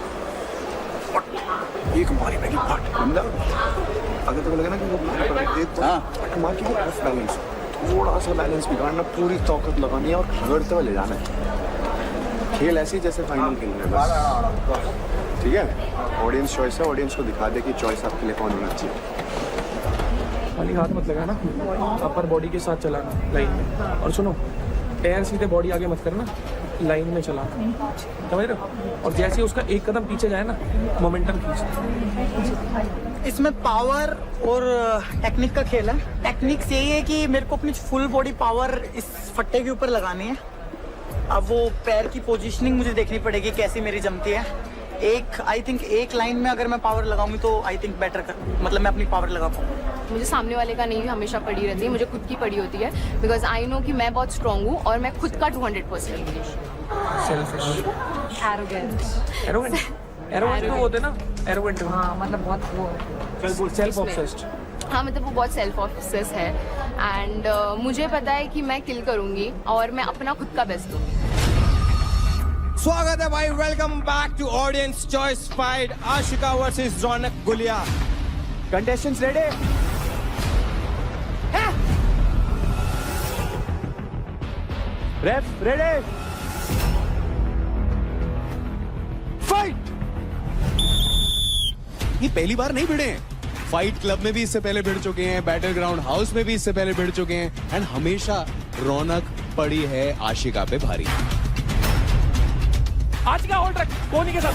एक मारी लगी फट बंदा। अगर तो लगे ना कि वो एक फट मार के ऑफ बैलेंस, थोड़ा सा बैलेंस बिगाड़ना, पूरी ताकत लगानी है और रगड़ते हुए ले जाना है। खेल ऐसी जैसे फाइनल खेलना है बस, ठीक है? ऑडियंस चॉइस है, ऑडियंस को दिखा दे कि चॉइस आपके लिए कौन होना चाहिए। खाली हाथ मत लगाना, अपर बॉडी के साथ चलाना लाइन में। और सुनो, पैर सीधे बॉडी आगे मत करना, लाइन में चलाना, समझ रहे हो? और जैसे ही उसका एक कदम पीछे जाए ना, मोमेंटम खींचना। इसमें पावर और टेक्निक का खेल है। टेक्निक्स यही है कि मेरे को अपनी फुल बॉडी पावर इस फट्टे के ऊपर लगानी है। अब वो पैर की पोजीशनिंग मुझे देखनी पड़ेगी कैसी मेरी जमती है। आई थिंक एक लाइन में अगर मैं पावर लगाऊंगी तो आई थिंक बेटर मतलब मैं अपनी पावर लगा पाऊंगी। मुझे सामने वाले का नहीं हमेशा पड़ी रहती है, मुझे खुद की पड़ी होती है, बिकॉज आई नो कि मैं बहुत स्ट्रांग हूँ और मैं खुद का 200% सेल्फिश, एरोगेंट तो होते ना, एरोगेंट, हाँ मतलब बहुत वो सेल्फ ऑब्सेस्ड। हाँ मतलब वो बहुत सेल्फ ऑब्सेस है एंड मुझे पता है कि मैं किल करूंगी और मैं अपना खुद का बेस्ट दूंगी। स्वागत है भाई, welcome back to audience choice fight, Ashika versus Raunak Gulia. Contestants ready? Ref ready? Fight! ये पहली बार नहीं भिड़े हैं, फाइट क्लब में भी इससे पहले भिड़ चुके हैं, बैटल ग्राउंड हाउस में भी इससे पहले भिड़ चुके हैं एंड हमेशा रौनक पड़ी है आशिका पे भारी। आशिका होल्ड रख, कोहनी के साथ।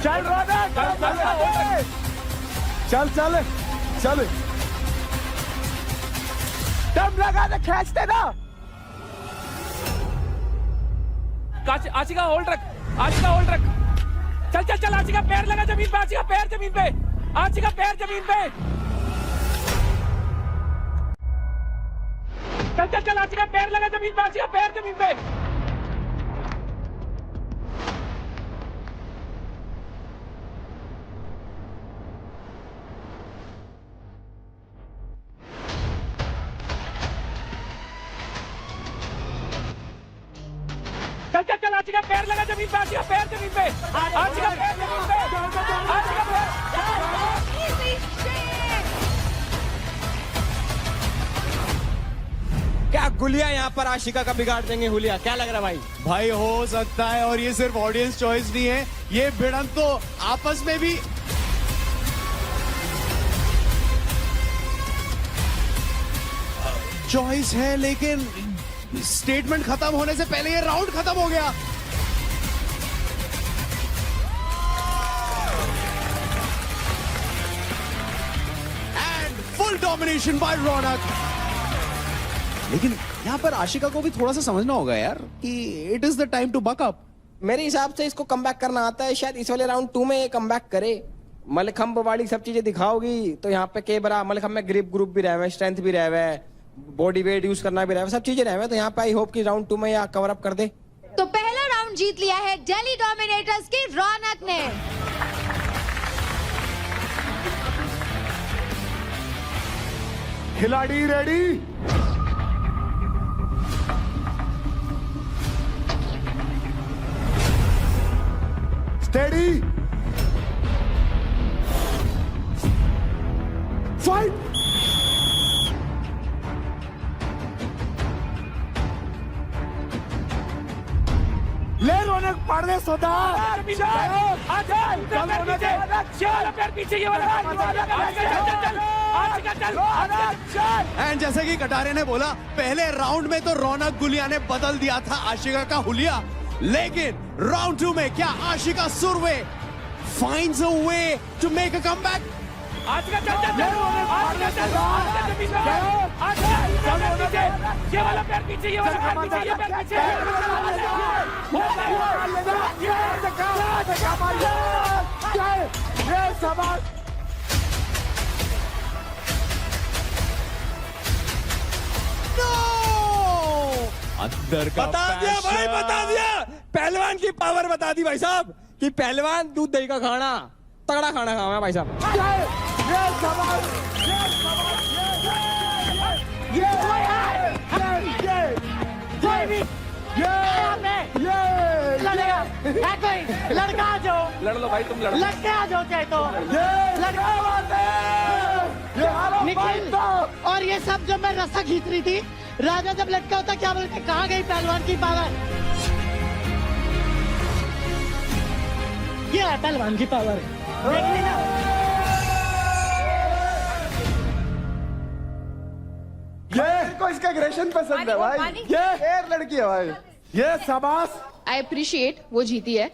चल रौनक, चल चल चल, दम लगा दे, खींचते ना। आशिका होल्ड रख, आशिका होल्ड रख, चल चल चल, आशिका पैर लगा जमीन पे, आशिका पैर जमीन पे, आशिका पैर जमीन पे, चल चल चल, आशिका पैर लगा जमीन पे, आशिका पैर जमीन पे। चल चल चल, आशिका पैर लगा जमीन पे, आशिका पैर जमीन पे, आशिका पैर जमीन पे, आशिका पैर। क्या गुलिया यहाँ पर आशिका का बिगाड़ देंगे? हुलिया क्या लग रहा है भाई? भाई हो सकता है, और ये सिर्फ ऑडियंस चॉइस नहीं है, ये भिड़न तो आपस में भी चॉइस है, लेकिन स्टेटमेंट खत्म होने से पहले ये राउंड खत्म हो गया। एंड फुल डोमिनेशन बाय रौनक। लेकिन यहाँ पर आशिका को भी थोड़ा सा समझना होगा यार कि it is the time to buck up. मेरे हिसाब से इसको कमबैक करना आता है, शायद इस वाले राउंड 2 में ये कमबैक करे। मलखम्ब वाली सब चीजें दिखाओगी तो यहाँ पे के बरा मलखम्ब में ग्रिप ग्रुप भी रहे हुए, स्ट्रेंथ भी रहे हुए, बॉडी वेट यूज करना भी रहे हुए, सब चीजें रहे हुए, तो यहाँ पे आई होप कि राउंड 2 में या कवर अप कर दे। तो पहला राउंड जीत लिया है दिल्ली डोमिनेटर्स की रौनक ने। खिलाड़ी रेडी? Steady, fight! ले रौनक, पाड़ दे सोदा। एंड जैसे कि कटारे ने बोला, पहले राउंड में तो रौनक गुलिया ने बदल दिया था आशिका का हुलिया, लेकिन राउंड 2 में क्या Ashika Surve finds a way to make a comeback? Ashika चल चल चल, आशिका चल, आशिका जमीन पे, आशिका पैर पीछे, ये वाला पैर पीछे, ये वाला पैर पीछे, ये पैर पीछे, ये सवाल अंदर का बता दिया भाई, बता दिया, पहलवान की पावर बता दी भाई साहब कि पहलवान दूध दही का खाना, तगड़ा खाना खावा है भाई साहब। लड़का आ जाओ, लड़ लो भाई, तुम लड़ो, लड़के आ जाओ चाहे तो। निखिल, और ये सब जब मैं रस्सा खींच रही थी, राजा जब लटका होता क्या बोलते, कहाँ गई पहलवान की पावर? ये है पहलवान की पावर, देख ली ना। को इसका एग्रेशन पसंद है भाई, ये फेयर लड़की है भाई, ये शाबाश। आई अप्रिशिएट वो जीती है,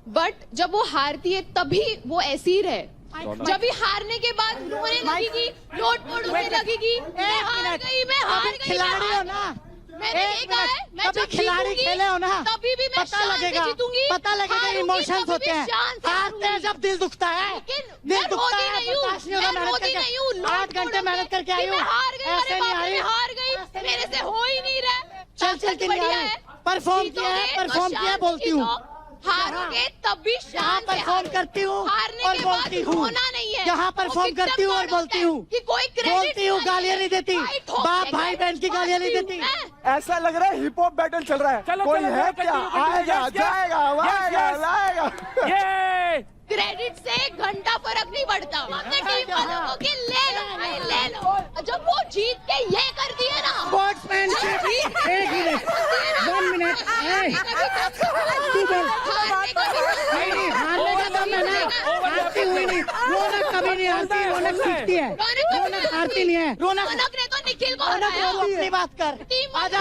बट जब वो हारती है तभी वो ऐसी ही रहे। जब भी हारने के बाद रोने लगेगी, लोट-पोट होने लगेगी, मैं हार गई, मैं हार गई, खिलाड़ी हो ना, मैंने यही कहा है, मैं कभी जब खिलाड़ी जीतूंगी, खेले हो ना, तभी भी मैं पता शान लगेगा, से जीतूंगी, पता लगेगा हारूंगी, इमोशंस तभी होते भी हैं। शान से हारते हैं हारूंगी। जब दिल दुखता है, लेकिन दिल मैं दुखता रोती है, नहीं हूँ, बर्दाश्त नहीं होता, मैं मेहनत रोती करके नहीं हूँ, 8 घंटे मेहनत करके आई कि हूँ, मैं हार गई, ऐसे अरे नहीं बाप आई, रे, हार गई, मेरे से हो ही नहीं रहा। चल चल के नहीं बढ़िया आई, है, परफॉर्म किया है, जीतोगे तो परफॉर्म किया है, शान से बोलती हूँ, जीतो, हारोगे तब भी यहाँ शान से परफॉर्म हारो। करती हूँ हारने और के बाद बोलती हूँ, रोना नहीं है, यहाँ वो परफॉर्म victim करती हूँ और mode बोलती होता है हूँ, कि कोई credit बोलती हूँ, गालियाँ नहीं देती, भाई ठोक बाप देगा, भाई बहन की गालियाँ नहीं देती। ऐसा लग रहा है हिप हॉप बैटल चल रहा है, चलो, कोई चलो, है चलो, क्या, continue, आएगा yes, yes. जाएगा आएगा yes. लाएगा। ये क्रेडिट से 1 घंटा फर्क नहीं पड़ता। अपने टीम वालों को कि ले लो भाई ले लो। जब वो जीत के ये कर दिए ना, स्पोर्ट्समैनशिप, एक मिनट, 1 मिनट, तू बोल, नहीं हारने का दम है ना, हारती हुई नहीं, रौनक कभी नहीं हारती, रौनक जीतती है, रौनक हारती नहीं है, रौनक रौनक ने तो निखिल को हराया। तू अपनी बात कर, टीम आजा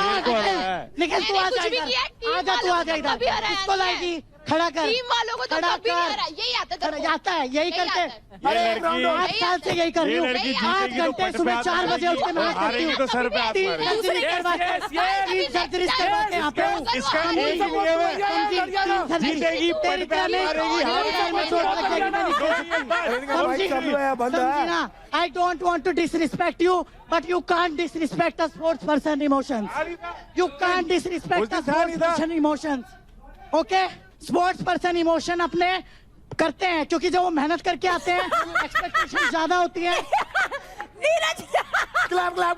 निखिल, तू मैंने आ कुछ जा भी इधर, किया, टीम आजा तू आ जा वालों को कभी इधर, हराया किसको नहीं है। लाएगी, खड़ा कर, टीम वालों को तो खड़ा कभी नहीं कर, हराया, यही आता है खड़ा तेरे को। जाता है, यही यही करते, आता है। अरे ये लड़की- 8 साल से यही कर रही हूँ, ये लड़की 8 जीतेगी तो घंटे पट पे सुबह हाथ 4 बजे उठ के मारेगी, मेहनत करती हारेगी हूँ, तो सर पे हाथ 3 मारेगी। सर्जरी करवाते हैं, 3 सर्जरी करवाते हैं यहाँ पे, इसका समझी? एक ही लिए हुए, तीन सर्जरी। जीतेगी, तेरी पट पे तरह नहीं, हारेगी, हॉस्पिटल में चोट लग जाएगी, मैं नहीं समझी ना? I don't want to disrespect you, but you can't disrespect a sports person emotions. You can't disrespect a sports person emotions. Okay? Sports person emotion अपने करते हैं, क्योंकि जब वो मेहनत करके आते हैं, एक्सपेक्टेशन ज्यादा होती है। नीरज क्लैप क्लैप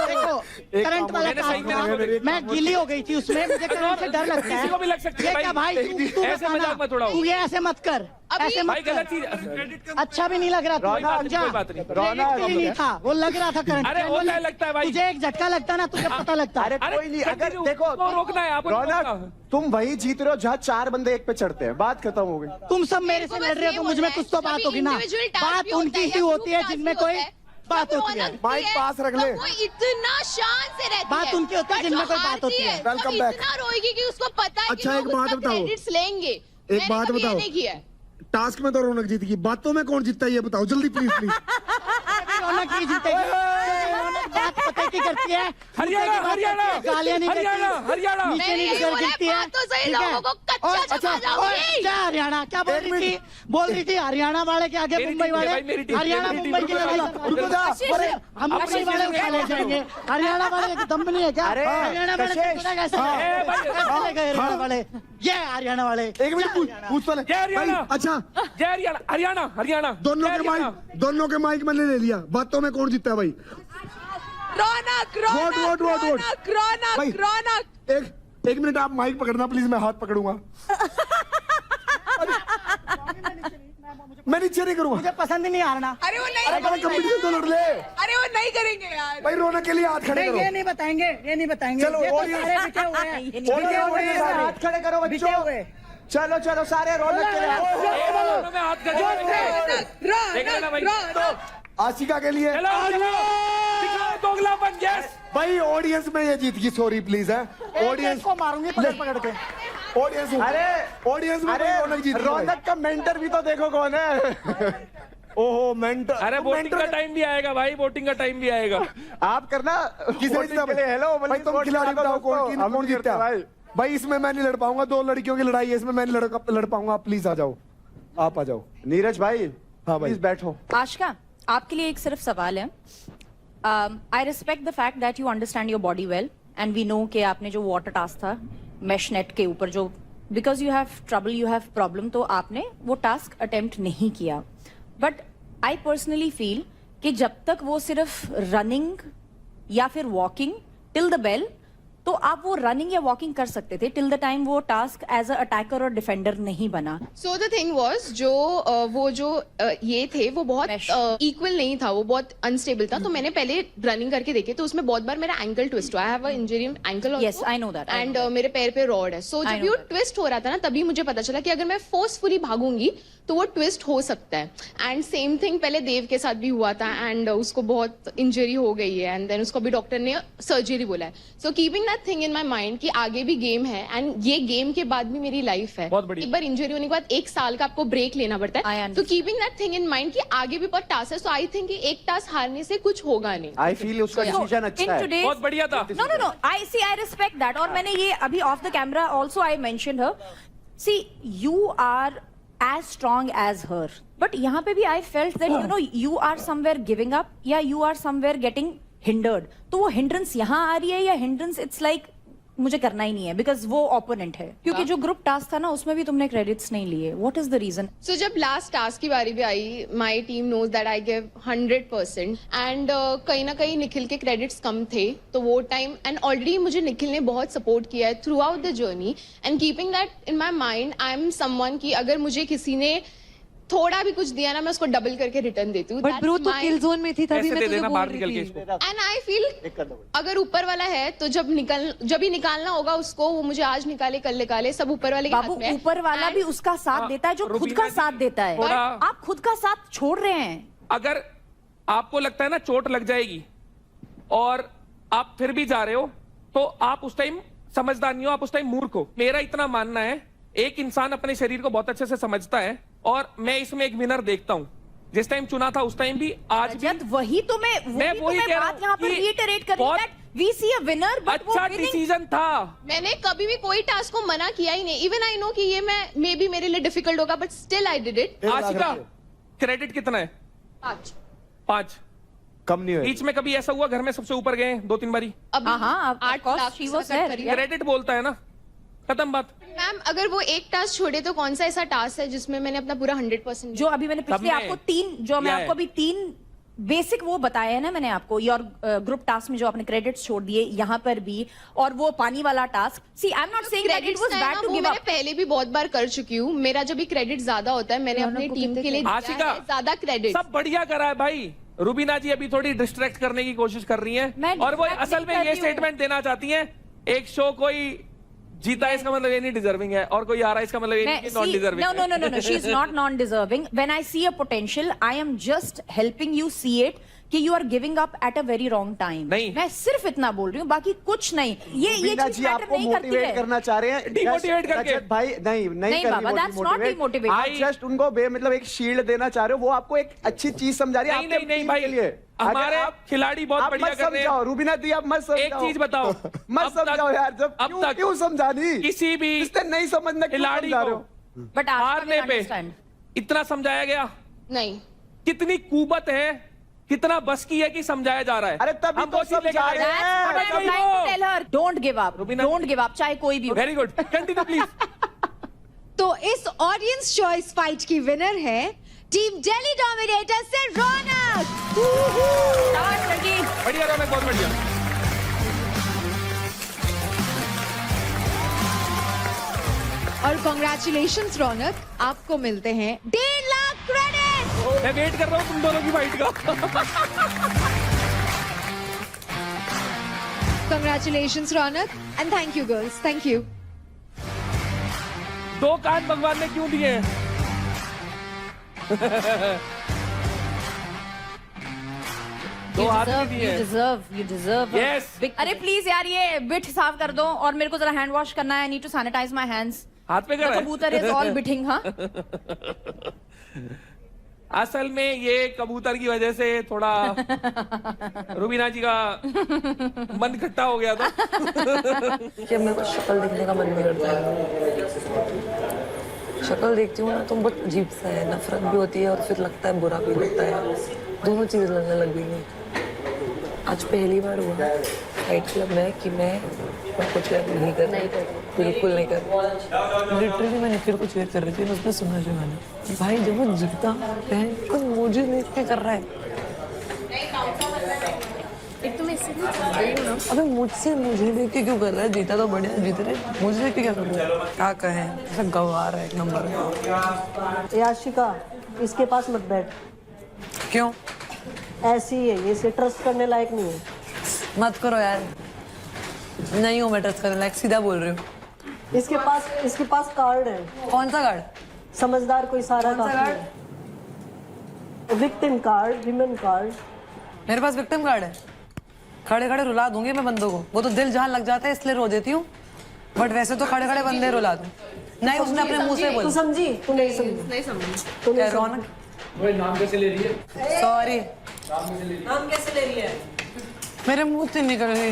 देखो करंट वाला मैंने सही में काम, मैं गीली हो गई थी उसमें, मुझे करंट से डर लगता है। किसी को भी लग सकती है ये क्या भाई, तू ऐसे बताना, मजाक मत उड़ाओ। तू ये ऐसे मत कर, ऐसे मत भाई गलत कर, चीज। अच्छा भी नहीं लग रहा, कोई बात नहीं, जा, कोई बात नहीं। क्रेडिट के लिए नहीं था, वो लग रहा था करंट। अरे होता है, लगता है भाई। तुझे एक झटका लगता है ना, तुझे पता लगता है। अरे कोई नहीं, अगर continue, देखो तो रोकना है, आपको रौनक, रोकना। तुम वही जीत रहे हो जहाँ 4 बंदे एक पे चढ़ते हैं, बात खत्म हो गई। तुम सब मेरे से लड़ रहे हो तो मुझ में कुछ तो बात होगी ना, बात उनकी ही होती है जिनमें कोई बात होती है। माइक पास रख ले। वो इतना शान से रहती बात है, उनकी होती है but जिनमें जो कोई बात हारती होती है। वो Welcome back. इतना रोएगी कि उसको पता है अच्छा, कि एक लोग बात उसका बताओ। क्रेडिट्स लेंगे। एक बात मैंने कभी ये बताओ। नहीं किया है। टास्क में तो रौनक जीत गई, बातों में कौन जीतता है ये बताओ जल्दी प्लीज प्लीज। रौनक ही जीतेगी, क्योंकि रौनक बात पता की करती है, हरियाणा, मुद्दे की बात हरियाणा, करती है, गालियां नहीं देती, हरियाणा, हरियाणा। नीचे मैं नहीं यही बोला, गिरती है, बात तो सही, ठीक है? लोगों को कच्चा और- चबा अच्छा, जाऊंगी। और क्या हरियाणा, क्या बोल रही थी? बोल रही थी हरियाणा वाले के आगे मेरी मुंबई टीम है वाले, भाई, मेरी टीम, हरियाणा मेरी टीम, मुंबई की रुको लड़ाई। जरा, रुको जा, अरे, हम मुंबई वाले उठा ले जाएंगे, हरियाणा वाले के दम नहीं है क्या? अरे, हरियाणा वाले कशिश, से कैसे हाँ, कैसे ले गए हरियाणा वाले? ये हरियाणा वाले, एक मिनट पूछ तो ले जय हरियाणा। भाई, अच्छा जय हरियाणा, हरियाणा, हरियाणा। दोनों जय के हरियाणा। माइक, दोनों के माइक मैंने ले लिया, बातों में कौन जीतता है भाई? रौनक वोट, वोट, वोट, वोट। भाई, रौनक रौनक एक मिनट आप माइक पकड़ना प्लीज, मैं हाथ पकड़ूंगा। मैं नीचे नहीं करूंगा मुझे पसंद ही नहीं हारना। अरे वो अरे नहीं कंपटीशन तो लड़ ले अरे वो नहीं करेंगे यार। भाई, रौनक के लिए हाथ खड़े नहीं, करो। ये नहीं बताएंगे, ये नहीं बताएंगे, चलो, ये तो audience- सारे बिके हुए हैं, बिके ऑडियंस हुए हैं सारे। हाथ खड़े करो बिके बच्चों, हुए। चलो चलो सारे रौनक के लिए हाथ- दोनों में हाथ कर देख लेना भाई। आशिका के लिए चलो चलो, दिखाओ दोगलापन, यस। भाई, ऑडियंस में ये जीत गई, सॉरी प्लीज है ऑडियंस को मारूंगी पकड़ पकड़ के। ऑडियंस अरे ऑडियंस में अरे भाई रौनक जीत गई भाई। रौनक का मेंटर भी तो देखो कौन है। ओहो मेंटर, अरे वोटिंग का टाइम भी आएगा भाई, वोटिंग का टाइम भी आएगा। आप करना किसे voting जीता के लिए भाई? हेलो भाई तुम खिलाड़ी बताओ कौन जीतता है भाई। भाई? इसमें मैं नहीं लड़ पाऊंगा, 2 लड़कियों की लड़ाई है, इसमें मैं नहीं लड़ पाऊंगा, आप प्लीज आ जाओ, आप आ जाओ। नीरज भाई, हाँ भाई। प्लीज बैठो। आशिका, आपके लिए एक सिर्फ सवाल है। I respect the fact that you understand your body well and we know कि आपने जो वाटर टास्क था मैश नेट के ऊपर, जो because you have trouble, you have problem, तो आपने वो टास्क अटेम्प्ट नहीं किया। बट आई पर्सनली फील कि जब तक वो सिर्फ रनिंग या फिर वॉकिंग टिल द बेल, तो आप वो रनिंग या वॉकिंग कर सकते थे टिल द टाइम वो टास्क एज अ अटैकर और डिफेंडर नहीं बना। सो द थिंग वाज ये थे वो बहुत इक्वल नहीं था, वो बहुत अनस्टेबल था। तो मैंने पहले रनिंग करके देखे तो उसमें बहुत बार मेरा एंकल ट्विस्ट हुआ। I have a injury in ankle Yes, I know that. And मेरे पैर पे रॉड है। सो जब वो ट्विस्ट हो रहा था ना, तभी मुझे पता चला कि अगर मैं फोर्सफुली भागूंगी तो वो ट्विस्ट हो सकता है। एंड सेम थिंग पहले देव के साथ भी हुआ था एंड उसको बहुत इंजरी हो गई है एंड देन उसको भी डॉक्टर ने सर्जरी बोला है। So keeping that thing in my mind कि आगे भी गेम है एंड ये गेम के बाद भी मेरी लाइफ है। एक बार इंजरी होने के बाद 1 साल का आपको ब्रेक लेना पड़ता है। तो keeping that thing in mind कि आगे भी बहुत टास्क है। सो आई थिंक एक टास्क हारने से कुछ होगा नहीं। आई फील उसका डिसीजन अच्छा है, बहुत बढ़िया था। No. I respect that. और मैंने ये अभी of the camera also I mentioned her. See, you are as strong as her. But यहाँ पे भी I felt that you are somewhere giving up या you are somewhere getting hindered. तो वो hindrance यहाँ आ रही है या hindrance it's like मुझे करना ही नहीं है बिकॉज वो ओपोनेंट है। क्योंकि जो ग्रुप टास्क था ना उसमें भी तुमने क्रेडिट्स नहीं लिए। What is the reason? So जब लास्ट टास्क की बारी भी आई, my team knows that I give 100% and कहीं ना कहीं निखिल के क्रेडिट्स कम थे तो वो टाइम एंड ऑलरेडी मुझे निखिल ने बहुत सपोर्ट किया है through out the journey and keeping that in my mind I am someone कि अगर मुझे किसी ने थोड़ा भी कुछ दिया ना मैं उसको डबल करके रिटर्न देती हूँ। बट ब्रो तो किल जोन में थी तभी मैं तुझे बोल रही थी। एंड आई फील अगर ऊपर वाला है तो जब ही निकालना होगा उसको, वो मुझे आज निकाले कल निकाले, सब ऊपर वाले के हाथ में है। ऊपर वाला भी उसका साथ देता है जो खुद का साथ देता है। आप खुद का साथ छोड़ रहे हैं। अगर आपको लगता है ना चोट लग जाएगी और आप फिर भी जा रहे हो तो आप उस टाइम समझदार नहीं हो, आप उस टाइम मूर्ख हो। मेरा इतना मानना है एक इंसान अपने शरीर को बहुत अच्छे से समझता है और मैं इसमें एक विनर देखता हूं। जिस टाइम चुना था उस टाइम भी आज भी वही तो मैं वही कह रहा हूं यहाँ पर रिइटरेट कर रही हूं। We see a winner but अच्छा डिसीजन था। मैंने कभी भी कोई टास्क को मना किया ही नहीं। इवन आई नो कि ये मैं मे बी मेरे लिए डिफिकल्ट होगा but still I did it. Ashika credit कितना है? 5 कम नहीं है। बीच में कभी ऐसा हुआ घर में सबसे ऊपर गए 2-3 बारी? हाँ 8 लाख क्रेडिट बोलता है ना, खत्म बात। मैम अगर वो एक टास्क छोड़े तो कौन सा ऐसा टास्क है जिसमें मैंने अपना पूरा 100% जो अभी मैंने पिछले आपको 3 बेसिक वो बताया है ना मैंने आपको योर ग्रुप टास्क में जो आपने क्रेडिट्स छोड़ दिए यहाँ पर भी और वो पानी वाला task. See I am not saying that it was bad to give up. मैंने पहले भी बहुत बार कर चुकी हूँ। मेरा जब भी क्रेडिट ज्यादा होता है मैंने अपनी टीम के लिए ज्यादा क्रेडिट सब बढ़िया करा है भाई। रुबीना जी अभी थोड़ी डिस्ट्रैक्ट करने की कोशिश कर रही हैं और वो असल में ये स्टेटमेंट देना चाहती हैं एक शो कोई जीता इसका मतलब ये नहीं डिजर्विंग है और कोई आ रहा है इसका मतलब ये नहीं non deserving. No, she is not non-deserving. When I see a potential, I am just helping you see it कि you are giving up at a very wrong time. नहीं, मैं सिर्फ इतना बोल रही हूँ, बाकी कुछ नहीं। ये चीज मैटर नहीं करती है। करना चाह रहे हैं डिमोटिवेट करके भाई नहीं बाबा, that's not demotivate. आप जस्ट उनको मतलब एक शील्ड देना चाह रहे हो, वो आपको एक अच्छी चीज समझा रही है। नहीं भाई, हमारे खिलाड़ी बहुत बढ़िया कर रहे हैं। रूबीना दी आप मत समझाओ। एक चीज बताओ मत समझाओ यार, जब अब तक क्यों समझानी किसी भी नहीं समझना खिलाड़ी को बट हारने पे इतना समझाया गया नहीं। कितनी कुबत है, कितना बस की है कि समझाया जा रहा है। अरे तभी तो समझा रहे हैं। Don't give up, don't give up, चाहे कोई भी। Very good, continue please. तो इस ऑडियंस चॉइस फाइट की विनर है टीम दिल्ली डोमिनेटर से रौनक। बढ़िया रौनक, बहुत बढ़िया। और कॉन्ग्रेचुलेशंस रौनक, आपको मिलते हैं 1.5 लाख क्रेडिट। मैं वेट कर रहा हूँ तुम दोनों की फाइट का। Congratulations Raunak and thank you girls, thank you. 2 कान भगवान ने क्यों दिए? दो हाथ भी दिए। You deserve. Yes. अरे प्लीज यार ये बिट साफ कर दो और मेरे को जरा हैंड वॉश करना है। I need to sanitize my hands. हाथ पे कर रहा है? कबूतर इज ऑल बिटिंग। हाँ असल में ये कबूतर की वजह से थोड़ा रुबीना जी का मन खट्टा हो गया था। कि मेरे को शक्ल देखने का मन नहीं करता है। शक्ल देखती हूँ ना तो बहुत अजीब सा है, नफरत भी होती है और फिर लगता है बुरा भी लगता है, दोनों चीज़ लगने लग गई हैं। आज पहली बार हुआ फाइट क्लब में कि मैं कुछ नहीं कर रही, बिल्कुल नहीं कर। लिटरली मैं निखिल को चेयर कर रही थी, उसने सुना जो मैंने भाई जब वो जीता बहन को मुझे देख के कर रहा है। एक तो मैं इससे अबे मुझसे मुझे देख के क्यों कर रहा है? जीता तो बढ़िया, जीत रहे, मुझे देख के क्या कर रहा है? क्या कहें, ऐसा गवार है एक नंबर। याशिका, इसके पास मत बैठ। क्यों? ऐसी ही है ये, इसे ट्रस्ट करने लायक नहीं है। मत करो यार, नहीं हूँ मैं ट्रस्ट करने लायक, सीधा बोल रही हूँ। इसके पास कार्ड है। कौन सा कार्ड? समझदार कोई सारा कौन सा card? Victim card, women card. मेरे पास विक्टिम कार्ड है? खड़े खड़े रुला दूंगी मैं बंदों को, वो तो दिल जहाँ लग जाता है इसलिए रो देती हूँ, बट वैसे तो खड़े खड़े बंदे रुला दूं। नहीं, उसने अपने मुंह से बोला। तू समझी? तू नहीं समझी। क्या रौनक? नाम कैसे ले रही है? सॉरी, नाम कैसे ले रही है? मेरे मुंह से निकल गई।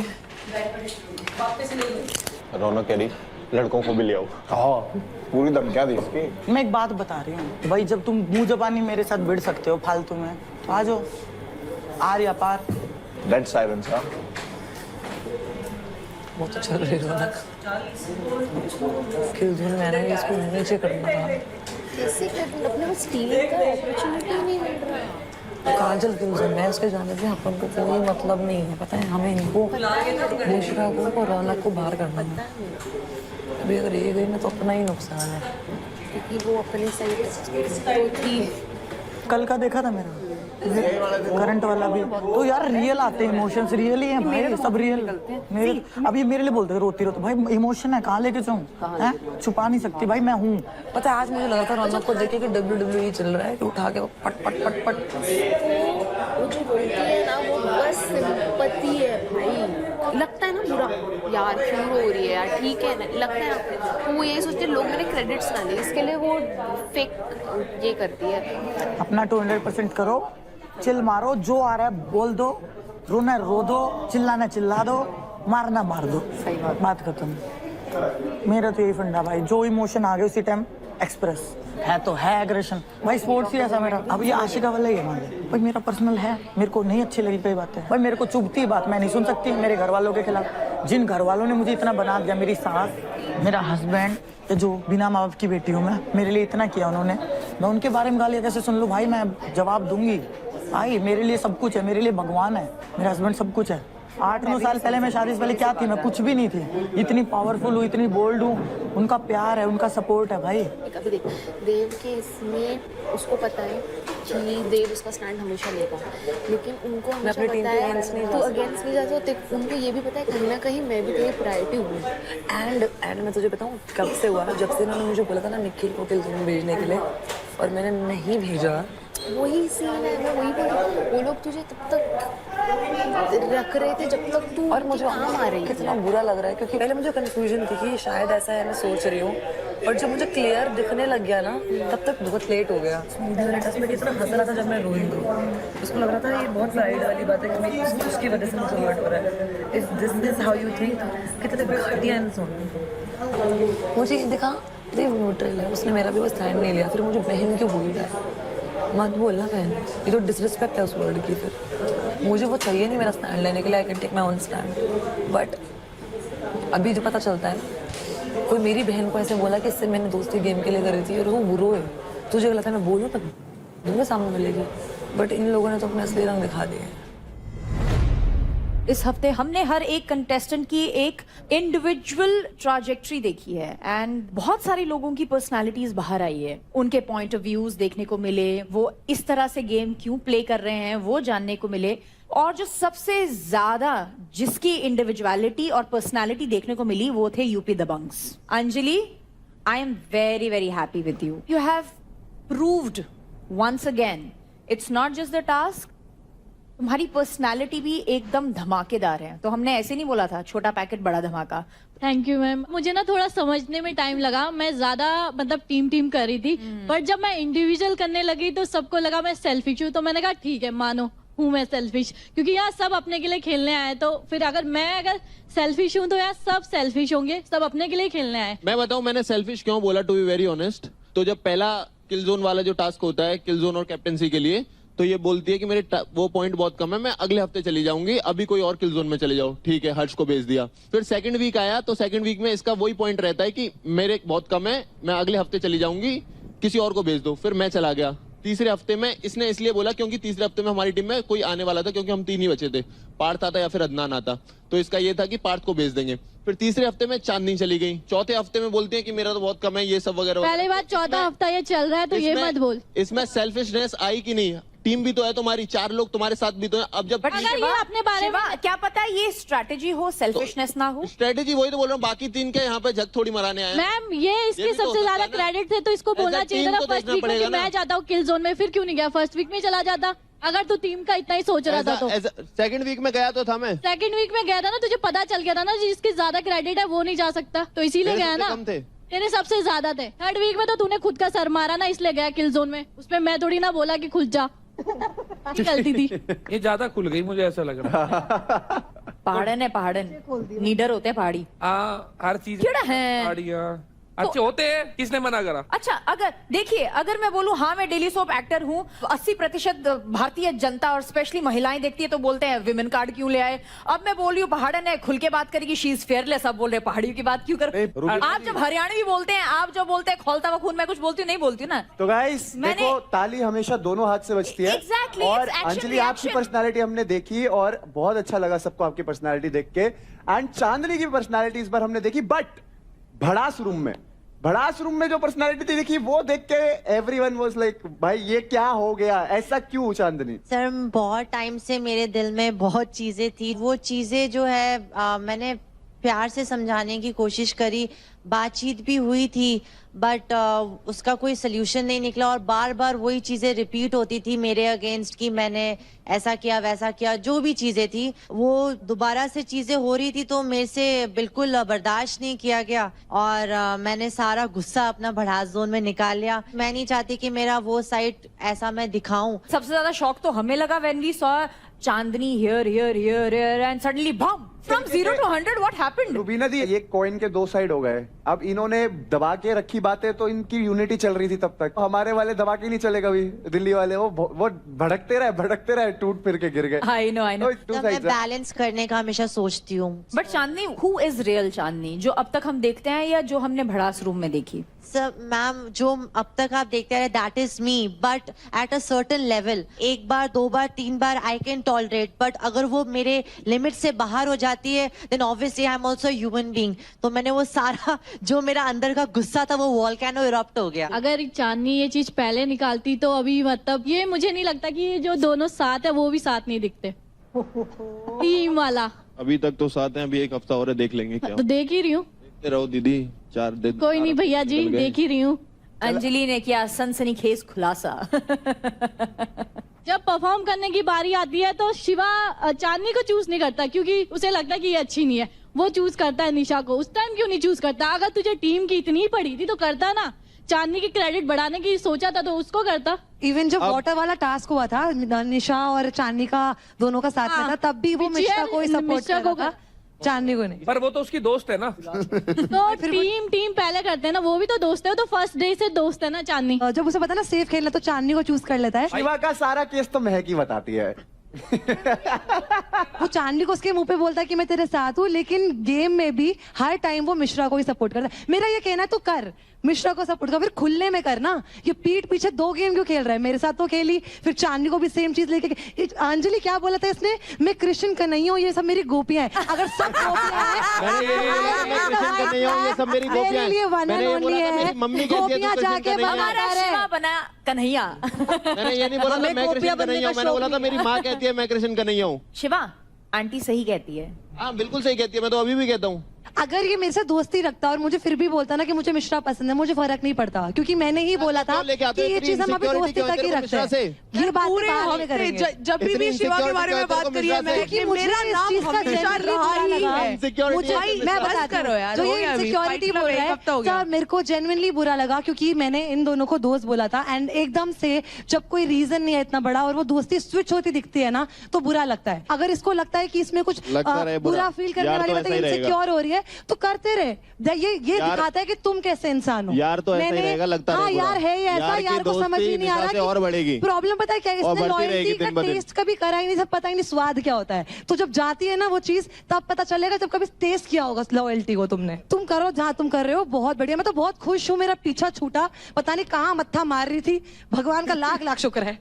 रौनक कह रही लड़कों को भी ले आओ। हाँ, पूरी धमकियां दी इसकी। मैं एक बात बता रही हूँ भाई, जब तुम मुंह जबानी मेरे साथ भिड़ सकते हो फालतू में, तो आ जाओ, आर या पार। Dead silence. हाँ, वो तो चल रही रौनक। किल जोन में ना इसको नीचे करना था। कैसे कर, अपने पास स्टीलिंग का अपॉर्चुनिटी नहीं मिल रहा है। काजल किल जोन में उसके जाने से अपन को कोई मतलब नहीं है, पता है हमें इनको बुशरा को और रौनक को बाहर करना है। अभी अगर ये गई ना तो अपना ही नुकसान है, क्योंकि वो अपने साइड थी। कल का देखा था मेरा करंट वाला भी, तो यार रियल आते हैं इमोशंस, रियल ही है भाई, सब रियल। मेरे अभी मेरे लिए बोलते रोती रोती, भाई इमोशन है, कहाँ लेके जाऊँ? छुपा नहीं सकती भाई, मैं हूँ। पता है आज मुझे लगा था रौनक को देखे कि WWE चल रहा है, कि उठा के पट पट पट पट। वो जो बोलती है ना, वो बस सिंपैथी है भाई। लगता है ना बुरा यार, क्यों रो रही है यार, ठीक है ना, लगता है ना, वो यही सोचते हैं लोग मेरे क्रेडिट्स ना ले, इसके लिए वो फेक ये करती है। अपना 200% करो, चिल मारो, जो आ रहा है बोल दो, रोना रो दो, चिल्लाना चिल्ला दो, मारना मार दो, सही बात खत्म। मेरा तो यही फंडा भाई, जो इमोशन आ गए उसी टाइम एक्सप्रेस है, तो है एग्रेशन भाई, स्पोर्ट्स ही ऐसा मेरा। अब ये आशिका वाला ही है मान लो भाई, मेरा पर्सनल है, मेरे को नहीं अच्छी लगी कोई बात है भाई, मेरे को चुभती है बात, मैं नहीं सुन सकती मेरे घर वालों के खिलाफ। जिन घर वालों ने मुझे इतना बना दिया, मेरी सास, मेरा हस्बैंड, जो बिना माँ बाप की बेटी हूँ मैं, मेरे लिए इतना किया उन्होंने, मैं उनके बारे में गालियाँ कैसे सुन लूँ भाई? मैं जवाब दूंगी भाई, मेरे लिए सब कुछ है, मेरे लिए भगवान है, मेरा हस्बैंड सब कुछ है। 8-9 साल पहले मैं शादी से पहले क्या थी? मैं कुछ भी नहीं थी। इतनी पावरफुल हूँ, इतनी बोल्ड हूँ, उनका प्यार है, उनका सपोर्ट है भाई। अभी देख, देव के इसमें उसको पता है कि देव उसका स्टैंड हमेशा लेगा, लेकिन उनको हमेशा पता है तो अगेंस्ट नहीं जाता, तो उनको ये भी पता है कहीं ना कहीं मैं भी तेरी प्रायोरिटी हूँ। एंड मैं तुझे बताऊँ कब से हुआ ना, जब से इन्होंने मुझे बोला था ना निखिल को किल जोन भेजने के लिए, और मैंने नहीं भेजा। वही सीन है, मैं वही बोल रही हूँ, वो लोग तुझे तब तक रख रहे थे जब तक तू और मुझे काम आ रही थी। कितना बुरा लग रहा है, क्योंकि पहले मुझे कंफ्यूजन थी कि शायद ऐसा है, मैं सोच रही हूँ, और जब मुझे क्लियर दिखने लग गया ना, तब तक बहुत लेट हो गया। इतना हंस रहा था जब मैं रोई तो उसको लग रहा था ये बहुत प्राइड वाली बात है कि उसकी वजह से मुझे हर्ट हो रहा है। Is this how you think? कितने घटिया इंसान। मुझे दिखा देव न्यूट्रल है, उसने मेरा भी वो स्टैंड नहीं लिया, फिर मुझे बहन क्यों बोल रहा है? मत बोलना बहन, ये तो डिसरिस्पेक्ट है उस वर्ड की। फिर मुझे वो चाहिए नहीं मेरा स्टैंड लेने के लिए, I can take my own stand, but अभी जो पता चलता है कोई मेरी बहन को ऐसे बोला कि इससे मैंने दोस्ती गेम के लिए करी थी और वो बुरो है, तुझे लगता है मैं बोलूँ तब तुम्हें सामने मिलेगी, बट इन लोगों ने तो अपने असली रंग दिखा दिए। इस हफ्ते हमने हर एक कंटेस्टेंट की एक इंडिविजुअल ट्रैजेक्टरी देखी है एंड बहुत सारे लोगों की पर्सनालिटीज बाहर आई है, उनके पॉइंट ऑफ व्यूज देखने को मिले, वो इस तरह से गेम क्यों प्ले कर रहे हैं वो जानने को मिले, और जो सबसे ज्यादा जिसकी इंडिविजुअलिटी और पर्सनालिटी देखने को मिली वो थे UP Dabangs. Anjali, I am very very happy with you, you have proved once again it's not just the task, तुम्हारी पर्सनालिटी भी एकदम धमाकेदार है। तो हमने ऐसे नहीं बोला था छोटा पैकेट बड़ा धमाका। थैंक यू मैम, मुझे ना थोड़ा समझने में टाइम लगा, मैं ज्यादा मतलब टीम कर रही थी, पर जब मैं इंडिविजुअल करने लगी तो सबको लगा मैं सेल्फिश हूँ, तो मैंने कहा ठीक है मानो हूँ मैं सेल्फिश, क्योंकि यहाँ सब अपने के लिए खेलने आए, तो फिर अगर सेल्फिश हूँ तो यहाँ सब सेल्फिश होंगे, सब अपने के लिए खेलने आए। मैं बताऊँ मैंने सेल्फिश क्यों बोला, टू बी वेरी ऑनेस्ट। तो जब पहला किल जोन वाला जो टास्क होता है किल जोन और कैप्टेंसी के लिए, तो ये बोलती है कि मेरे वो पॉइंट बहुत कम है, मैं अगले हफ्ते चली जाऊंगी, अभी कोई और किल जोन में चले जाओ, ठीक है, हर्ष को भेज दिया। फिर सेकंड वीक आया तो सेकंड वीक में इसका वही पॉइंट रहता है कि मेरे बहुत कम है, मैं अगले हफ्ते चली जाऊंगी, किसी और को भेज दो, फिर मैं चला गया। तीसरे हफ्ते में इसने इसलिए बोला क्योंकि तीसरे हफ्ते में हमारी टीम में कोई आने वाला था, क्योंकि हम 3 ही बचे थे, पार्थ आता या फिर अदनान आता, तो इसका ये था कि पार्थ को भेज देंगे। फिर तीसरे हफ्ते में चांदनी चली गई, चौथे हफ्ते में बोलती है कि मेरा तो बहुत कम है, ये सब वगैरह। पहले बात 14 हफ्ता ये चल रहा है तो ये मत बोल। इसमें सेल्फिशनेस आई कि नहीं? टीम भी तो है तुम्हारी, 4 लोग तुम्हारे साथ भी तो है। अब जब बट अगर ये अपने बारे में क्या पता है ये स्ट्रैटेजी हो, सेल्फिशनेस ना हो। स्ट्रेटेजी वही तो बोल रहा हूँ, बाकी 3 के यहाँ पे जग थोड़ी मराने आए। मैम ये इसके भी तो हो सबसे ज्यादा सकता है ना। क्रेडिट थे तो इसको बोलना ऐसा चाहिए था टीम ना तो फर्स्ट देखना वीक में कि पड़ेगा ना। मैं जाता हूँ किल जोन में, फिर क्यों नहीं गया? फर्स्ट वीक में चला जाता अगर तू टीम का इतना ही सोच रहा था तो। सेकंड वीक में गया तो था मैं। सेकंड वीक में गया था ना, तुझे पता चल गया था ना जिसके ज्यादा क्रेडिट है वो नहीं जा सकता, तो इसीलिए गया ना। कम थे। तेरे सबसे ज्यादा थे। थर्ड वीक में तो तूने खुद का सर मारा ना, इसलिए गया किल जोन में। उसमें मैं थोड़ी ना बोला कि खुल जा, गलती थी। ये ज्यादा खुल गई मुझे ऐसा लग रहा पहाड़न है, पहाड़न लीडर होते हैं पहाड़ी। हर चीज केड़ा है? पहाड़ियाँ अच्छे होते हैं, किसने मना करा? अच्छा अगर देखिए, अगर मैं बोलूं हाँ मैं डेली सोप एक्टर हूँ, 80% भारतीय जनता और स्पेशली महिलाएं देखती है तो बोलते हैं विमेन कार्ड क्यों ले आए। अब मैं बोल रही हूँ पहाड़न है, खुल के बात करेगी, शी इज फेयरलेस, सब बोल रहे पहाड़ियों की बात क्यों कर। आप जब हरियाणवी बोलते हैं, आप जो बोलते हैं खोलता हुआ खून, मैं कुछ बोलती हूँ नहीं बोलती हूँ ना। तो गाइस देखो, ताली हमेशा दोनों हाथ से बजती है। Exactly, और it's action अंजलि आपकी reaction. पर्सनालिटी हमने देखी और बहुत अच्छा लगा सबको आपकी पर्सनालिटी देख के। एंड चांदनी की पर्सनालिटी इस बार हमने देखी, बट भड़ास रूम में जो पर्सनालिटी थी देखी, वो देख के एवरीवन वाज लाइक भाई ये क्या हो गया, ऐसा क्यों चांदनी? सर बहुत टाइम से मेरे दिल में बहुत चीजें थी, वो चीजें जो है मैंने प्यार से समझाने की कोशिश करी, बातचीत भी हुई थी, बट उसका कोई सल्यूशन नहीं निकला और बार बार वही चीजें रिपीट होती थी मेरे अगेंस्ट कि मैंने ऐसा किया वैसा किया, जो भी चीजें थी वो दोबारा से चीजें हो रही थी, तो मेरे से बिल्कुल बर्दाश्त नहीं किया गया और मैंने सारा गुस्सा अपना भड़ास जोन में निकाल लिया। मैं नहीं चाहती कि मेरा वो साइड ऐसा मैं दिखाऊं। सबसे ज्यादा शॉक तो हमें लगा when we saw Chandni here here here here and suddenly boom from 0 to 100 what happened. Rubina दी, ये कॉइन के 2 साइड हो गए। अब इन्होंने दबा के रखी बातें, तो इनकी यूनिटी चल रही थी तब तक। हमारे वाले दबा के नहीं चले कभी, दिल्ली वाले वो भड़कते रहे, टूट फिर के गिर गए। आई नो तो मैं बैलेंस करने का हमेशा सोचती हूँ। But Chandni, who is real Chandni, जो अब तक हम देखते हैं या जो हमने भड़ास रूम में देखी? सर मैम, जो अब तक आप देखते रहे that is me, but at a certain level. 1 बार 2 बार 3 बार आई कैन टॉलरेट, बट अगर वो मेरे लिमिट से बाहर हो जाती है then obviously I am also human being. तो मैंने वो सारा जो मेरा अंदर का गुस्सा था वो वॉल्केनो इरप्ट हो गया। अगर चांदनी ये चीज पहले निकालती तो अभी मतलब ये मुझे नहीं लगता कि ये जो दोनों साथ है वो भी साथ नहीं दिखते। टीम वाला अभी तक तो साथ हैं, अभी 1 हफ्ता और है, देख लेंगे क्या। तो देख ही रही हूँ। देखते रहो दीदी, 4 दिन। कोई नहीं भैया जी, देख ही रही हूँ। अंजलि ने किया सनसनीखेज खुलासा। जब परफॉर्म करने की बारी आती है तो शिवा चांदनी को चूज नहीं करता क्योंकि उसे लगता है कि ये अच्छी नहीं है, वो चूज करता है निशा को। उस टाइम क्यों नहीं चूज करता? अगर तुझे टीम की इतनी पड़ी थी तो करता ना, चांदनी की क्रेडिट बढ़ाने की सोचा था तो उसको करता। इवन जब वाटर वाला टास्क हुआ था, निशा और चांदनी का दोनों का साथ में था, तब भी वो मिश्रा को ही सपोर्ट कर रहा था, चांदनी को नहीं। पर वो तो उसकी दोस्त है ना। तो टीम पहले करते हैं ना, वो भी तो दोस्त है, वो तो फर्स्ट डे से दोस्त है ना चांदनी। जब उसे पता ना सेफ खेलना तो चांदनी को चूज कर लेता है। शिवा का सारा केस तो महक ही बताती है। वो चांदनी को उसके मुंह पे बोलता है कि मैं तेरे साथ हूँ, लेकिन गेम में भी हर टाइम वो मिश्रा को ही सपोर्ट करता है। मेरा ये कहना है तो कर, मिश्रा को सपोर्ट कर, फिर खुलने में करना। ये पीठ पीछे 2 गेम क्यों खेल रहा है? मेरे साथ तो खेली, फिर चांदनी को भी सेम चीज लेके। अंजलि क्या बोला था इसने? मैं कृष्ण का नहीं हूँ, ये सब मेरी गोपियां हैं। अगर सब गोपियां गोपियां जाके बना कन्हैया। मैंने ये नहीं बोला था मैं कृष्ण कन्हैया हूं, मैंने बोला था मेरी माँ कहती है मैं कृष्ण कन्हैया हूं। शिवा आंटी सही कहती है। हाँ बिल्कुल सही कहती है, मैं तो अभी भी कहता हूँ। अगर ये मेरे से दोस्ती रखता और मुझे फिर भी बोलता ना कि मुझे मिश्रा पसंद है, मुझे फर्क नहीं पड़ता, क्योंकि मैंने ही बोला था कि ये चीज हम अभी दोस्ती तक ही रखते हैं। ये बात बाद में करेंगे। जब भी शिवा के बारे में बात करिए, मेरा नाम हमेशा रहा ही है। मुझे मैं बताती हूँ, जो ये इनसिक्योरिटी बोल रहा है सर, मेरे को जेन्युइनली बुरा लगा क्योंकि मैंने इन दोनों को दोस्त बोला था एंड एकदम से जब कोई रीजन नहीं है इतना बड़ा और वो दोस्ती स्विच होती दिखती है ना, तो बुरा लगता है। अगर इसको लगता है कि इसमें कुछ बुरा फील करने वाली बात, इनसिक्योर हो रही है, है तो करते रहे। ये दिखाता है कि तुम कैसे इंसान हो। यार तो ऐसा ही रहेगा, लगता हाँ रहे यार है ही ऐसा, यार को समझ ही नहीं आ रहा और बढ़ेगी। प्रॉब्लम पता है क्या, इसने लॉयल्टी का टेस्ट कभी करा ही नहीं, सब पता ही नहीं स्वाद क्या होता है। तो जब जाती है ना वो चीज तब पता चलेगा जब कभी टेस्ट किया होगा लॉयल्टी को तुमने। तुम करो जहाँ तुम कर रहे हो, बहुत बढ़िया। मैं तो बहुत खुश हूँ, मेरा पीछा छूटा, पता नहीं कहाँ मत्था मार रही थी, भगवान का लाख लाख शुक्र है।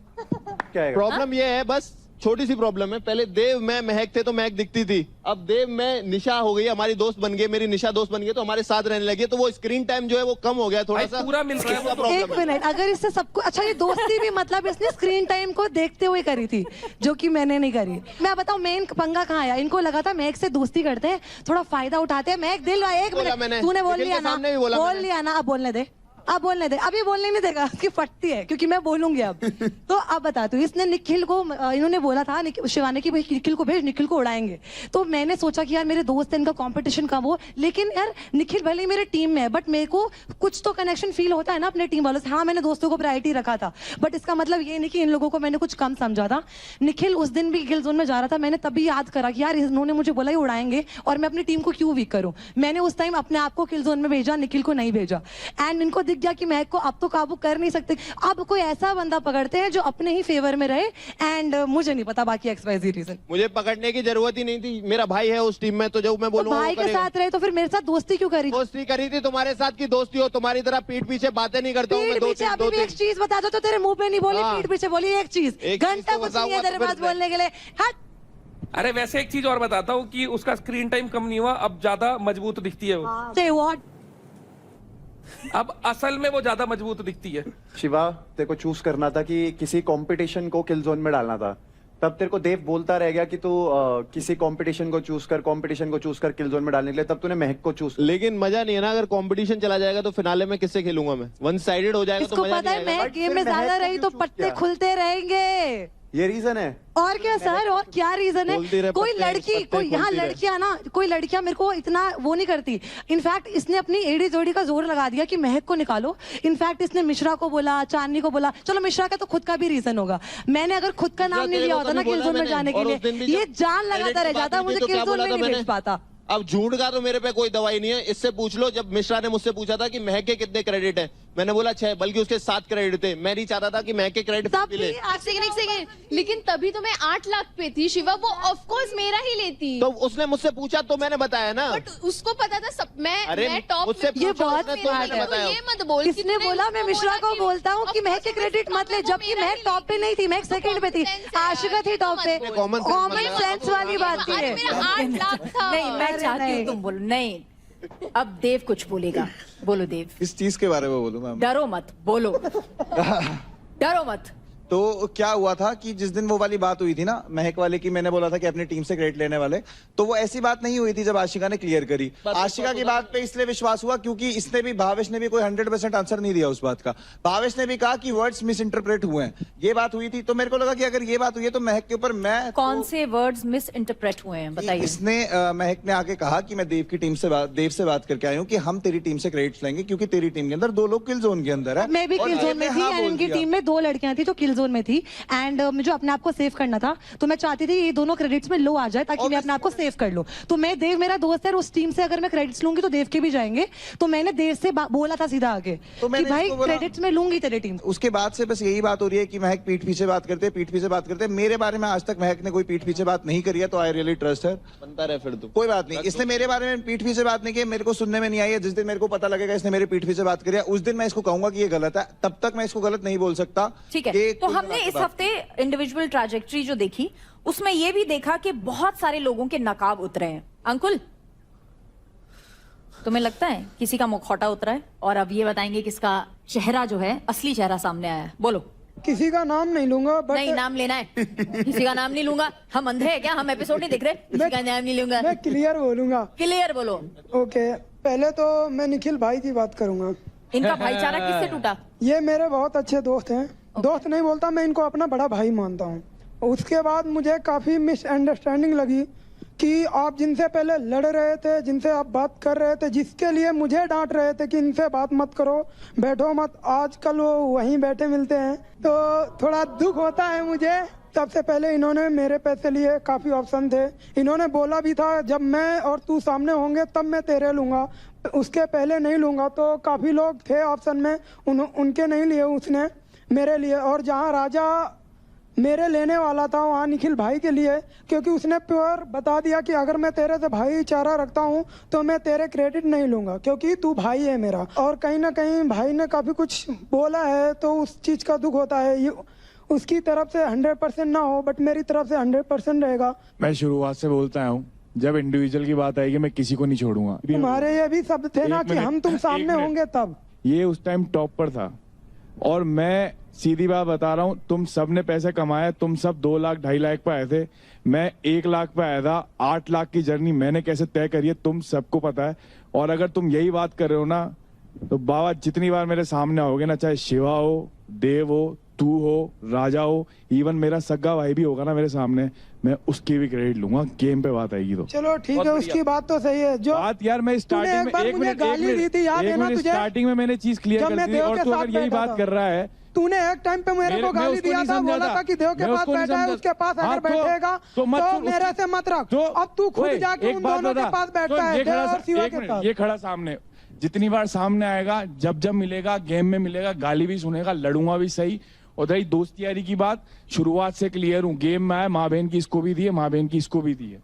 प्रॉब्लम ये है, बस छोटी सी प्रॉब्लम है, पहले देव में महक थे तो महक दिखती थी, अब देव में निशा हो गई, हमारी दोस्त बन गई, मेरी निशा दोस्त बन गई, तो हमारे साथ रहने लगी, तो वो स्क्रीन टाइम जो है वो कम हो गया थोड़ा सा, पूरा मिल रहा है। एक मिनट, अगर इससे सबको अच्छा, ये दोस्ती भी मतलब इसने स्क्रीन टाइम को देखते हुए करी थी, जो कि मैंने नहीं करी। मैं बताऊं मेन पंगा कहाँ आया, इनको लगा था महक से दोस्ती करते हैं, थोड़ा फायदा उठाते हैं। महक दिल, एक मिनट, तूने बोल लिया ना, बोल लिया ना, अब बोलने दे, अब बोलने दे, अभी बोलने नहीं देगा, उसकी फटती है क्योंकि मैं बोलूंगी अब। तो अब बताती हूँ, इसने निखिल को, इन्होंने बोला था शिवानी की भाई निखिल को भेज, निखिल को उड़ाएंगे। तो मैंने सोचा कि यार मेरे दोस्त हैं, इनका कंपटीशन कम हो, लेकिन यार निखिल भले ही मेरे टीम में है बट मेरे को कुछ तो कनेक्शन फील होता है ना अपने टीम वालों से। हाँ मैंने दोस्तों को प्रायोरिटी रखा था, बट इसका मतलब ये नहीं कि इन लोगों को मैंने कुछ कम समझा था। निखिल उस दिन भी किल जोन में जा रहा था, मैंने तभी याद करा कि यार इन्होंने मुझे बोला ही उड़ाएंगे और मैं अपनी टीम को क्यों वीक करूं। मैंने उस टाइम अपने आप को किल जोन में भेजा, निखिल को नहीं भेजा। एंड इनको दिख गया कि महक को अब तो काबू कर नहीं सकते, अब कोई ऐसा बंदा पकड़ते हैं जो अपने ही फेवर में रहे। एंड मुझे नहीं पता बाकी XYZ रीजन, मुझे पकड़ने की जरूरत ही नहीं थी, मेरा भाई है उस टीम में, तो जब मैं बोलूंगा भाई के साथ रहे तो फिर मेरे साथ दोस्ती क्यों करी? दोस्ती करी थी, तुम्हारे साथ की दोस्ती हो, तुम्हारी तरह पीठ पीछे बातें नहीं करता हूँ मैं। एक चीज बता दो तो तेरे मुंह पे नहीं बोली, पीठ पीछे बोली एक चीज, घंटा कुछ नहीं है तेरे पास बोलने के लिए। हट। अरे वैसे एक चीज और बताता हूँ कि उसका स्क्रीन टाइम कम नहीं हुआ, अब ज्यादा मजबूत दिखती है वो। Say what? अब असल में वो ज्यादा मजबूत दिखती है। शिवा, तेरे को चूज करना था कि किसी कंपटीशन को किल जोन में डालना था, तब तेरे को देव बोलता रह गया कि तू किसी कंपटीशन को चूज कर, कंपटीशन को चूज कर किल जोन में डालने के लिए, तब तूने महक को चूज। लेकिन मजा नहीं है ना, अगर कंपटीशन चला जाएगा तो फिनाले में किससे खेलूंगा मैं, वन साइडेड हो जाएगा तो मजा पता है महक गेम में ज्यादा रही तो पत्ते खुलते रहेंगे, ये रीजन है। और क्या सर, और क्या रीजन है? कोई लड़की, कोई यहाँ लड़कियां ना, कोई लड़कियां मेरे को इतना वो नहीं करती। इनफैक्ट इसने अपनी एड़ी जोड़ी का जोर लगा दिया कि महक को निकालो। इनफैक्ट इसने मिश्रा को बोला, चांदनी को बोला, चलो मिश्रा का तो खुद का भी रीजन होगा, मैंने अगर खुद का नाम नहीं लिया होता ना किल जोन में जाने के लिए, ये जान लगाता रह जाता, मुझे किल जोन में नहीं भेज पाता। अब झूठ का तो मेरे पे कोई दवाई नहीं है, इससे पूछ लो। जब मिश्रा ने मुझसे पूछा था कि महक के कितने क्रेडिट है, मैंने बोला 6, बल्कि उसके 7 क्रेडिट थे। मैं नहीं चाहता था कि महक के क्रेडिट मिले। लेकिन तभी तो मैं 8 लाख पे थी शिवा, वो ऑफ कोर्स मेरा ही लेती। तो उसने मुझसे पूछा तो मैंने बताया ना, बट उसको पता था सब, मैं टॉप मुझसे ये बहुत ये मत बोल, किसने बोला मैं मिश्रा को बोलता हूँ कि महक के क्रेडिट मत ले, जबकि महक टॉप पे नहीं थी, महक सेकंड पे थी, आशिका थी टॉप पे। कॉमन सेंस वाली बात थी। 8 लाख था। नहीं, मैं चाहती हूँ तुम बोलो। नहीं, अब देव कुछ बोलेगा, बोलो देव। किस चीज के बारे में बोलूं मैम? डरो मत, बोलो। डरो मत। तो क्या हुआ था कि जिस दिन वो वाली बात हुई थी ना महक वाले की, मैंने बोला था कि अपनी टीम से क्रेडिट लेने वाले, तो वो ऐसी बात नहीं हुई थी जब आशिका ने क्लियर करी। आशिका की बात पे इसलिए विश्वास हुआ क्योंकि इसने भी, भावेश ने भी कोई 100% आंसर नहीं दिया उस बात का। भावेश ने भी कहा कि वर्ड्स मिस इंटरप्रेट हुए हैं, ये बात हुई थी। तो मेरे को लगा कि अगर ये बात हुई है तो महक के ऊपर मैं कौन से वर्ड्स मिस इंटरप्रेट हुए हैं बताइए। इसने महक ने आके कहा कि मैं देव की टीम से देव से बात करके आई हूँ कि हम तेरी टीम से क्रेडिट्स लेंगे क्योंकि तेरी टीम के अंदर 2 लोग किल जोन के अंदर है। मैं भी किल जोन में थी एंड इनकी टीम में 2 लड़कियां थी जो किल जोन में थी। एंड मुझे अपने आप को सेव करना था, तो मैं चाहती थी ये दोनों क्रेडिट्स में लो आ जाए ताकि मैं अपने आप को सेव कर लूं। तो मैं, देव मेरा दोस्त है, उस टीम से अगर मैं क्रेडिट्स लूंगी तो देव के भी जाएंगे, तो मैंने देव से बोला था सीधा आगे तो कि भाई क्रेडिट्स में लूंगी तेरी टीम। उसके बाद से बस यही बात हो रही है कि महक पीठ पीछे बात करते, पीठ पीछे बात करते। मेरे बारे में आज तक महक ने कोई पीठ पीछे बात नहीं करी है, तो आई रियली ट्रस्ट है। बनता रहे फिर तो कोई बात नहीं, इसने मेरे बारे में पीठ पीछे बात नहीं की, मेरे को सुनने में नहीं आई है। जिस दिन मेरे को पता लगेगा इसने मेरे पीठ पीछे बात करी है, उस दिन मैं इसको कहूंगा कि ये गलत है, तब तक मैं इसको गलत नहीं बोल सकता। ठीक है, तो हमने इस हफ्ते इंडिविजुअल ट्रैजेक्टरी जो देखी उसमें ये भी देखा कि बहुत सारे लोगों के नकाब उतरे हैं। अंकुल, तुम्हें लगता है किसी का मुखौटा उतरा है? और अब ये बताएंगे किसका चेहरा जो है, असली चेहरा सामने आया है। बोलो। किसी का नाम नहीं लूंगा, बट नहीं, नाम लेना है। किसी का नाम नहीं लूंगा, हम अंधे हैं क्या? हम एपिसोड नहीं देख रहे? किसी का नाम नहीं लूंगा, मैं क्लियर बोलूंगा। क्लियर बोलो। ओके, पहले तो मैं निखिल भाई की बात करूंगा। इनका भाईचारा किससे टूटा? ये मेरे बहुत अच्छे दोस्त हैं। दोस्त नहीं बोलता, मैं इनको अपना बड़ा भाई मानता हूँ। उसके बाद मुझे काफी मिसअंडरस्टैंडिंग लगी कि आप जिनसे पहले लड़ रहे थे, जिनसे आप बात कर रहे थे, जिसके लिए मुझे डांट रहे थे कि इनसे बात मत करो, बैठो मत, आजकल वो वहीं बैठे मिलते हैं। तो थोड़ा दुख होता है मुझे सबसे पहले इन्होंने मेरे पैसे लिए, काफी ऑप्शन थे। इन्होंने बोला भी था जब मैं और तू सामने होंगे तब मैं तेरे लूंगा, उसके पहले नहीं लूंगा। तो काफी लोग थे ऑप्शन में, उनके नहीं लिए उसने, मेरे लिए। और जहाँ राजा मेरे लेने वाला था वहाँ निखिल भाई के लिए, क्योंकि उसने प्योर बता दिया कि अगर मैं तेरे से भाईचारा रखता हूँ तो मैं तेरे क्रेडिट नहीं लूंगा, क्योंकि तू भाई है मेरा। और कहीं ना कहीं भाई ने काफी कुछ बोला है तो उस चीज का दुख होता है। ये उसकी तरफ से 100% ना हो, बट मेरी तरफ से 100% रहेगा। मैं शुरुआत से बोलता हूँ, जब इंडिविजुअल की बात आएगी मैं किसी को नहीं छोड़ूंगा। तुम्हारे ये भी शब्द थे ना कि हम तुम सामने होंगे तब। ये उस टाइम टॉप पर था, और मैं सीधी बात बता रहा हूँ, तुम सब ने पैसे कमाए, तुम सब 2 लाख 2.5 लाख पे आए थे, मैं 1 लाख पे आया था। 8 लाख की जर्नी मैंने कैसे तय करी है तुम सबको पता है। और अगर तुम यही बात कर रहे हो ना, तो बाबा जितनी बार मेरे सामने आओगे ना, चाहे शिवा हो, देव हो, तू हो, राजा हो, इवन मेरा सगा भाई भी होगा ना मेरे सामने, मैं उसकी भी क्रेडिट लूंगा। गेम पे बात आएगी तो चलो ठीक है, उसकी बात तो सही है। जो बात यार, मैं स्टार्टिंग में एक मिनट स्टार्टिंग में मैंने चीज क्लियर कर दी, और तू अगर यही बात कर रहा है, तूने एक टाइम पे मेरे को गाली दिया था, बोला था कि देव के पास बैठा है, उसके पास अगर बैठेगा तो मेरे से मत रख। अब तू खुद जाके उन दोनों के पास बैठा है, देव और शिवा के साथ। ये खड़ा सामने, जितनी बार सामने आएगा, जब जब मिलेगा, गेम में मिलेगा, गाली भी सुनेगा, लड़ूंगा भी सही। और रही दोस्ती यारी की बात, शुरुआत से क्लियर हूँ, गेम में आया, माँ बहन की इसको भी दी है, माँ बहन की इसको भी दी है।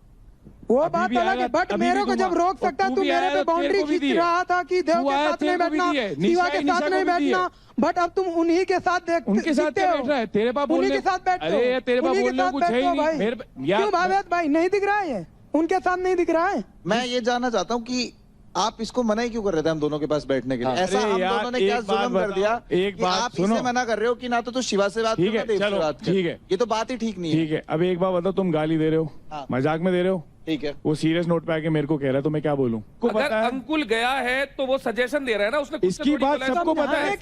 वो बात अलग है, बट मेरे को जब रोक सकता है, तू मेरे पे बाउंड्री खींच रहा था कि देव के साथ नहीं बैठना, शिवा के साथ नहीं बैठना, बट अब तुम उन्हीं के साथ देख, उनके साथ बैठ रहा है, तेरे पास बोलने, उन्हीं के साथ बैठते हो, अरे तेरे पास बोलने कुछ है ही नहीं। क्यों भावेद भाई नहीं दिख रहा है, ये उनके साथ नहीं दिख रहा है? मैं ये जानना चाहता हूँ कि आप इसको मना ही क्यों कर रहे थे हम दोनों के पास बैठने के लिए? ऐसा हम दोनों ने क्या जुल्म कर दिया? एक बात आप इसे मना कर रहे हो कि ना तो शिवा से बात ठीक है, चलो ठीक है, ये तो बात ही ठीक नहीं है। ठीक है, अब एक बात बताओ, तुम गाली दे रहे हो, मजाक में दे रहे हो, ठीक है, वो सीरियस नोट पे आके मेरे को कह रहा है, तो मैं क्या बोलूं? अगर अंकुल गया है तो वो सजेशन दे रहा है ना, उसने इसकी बात सबको पता है।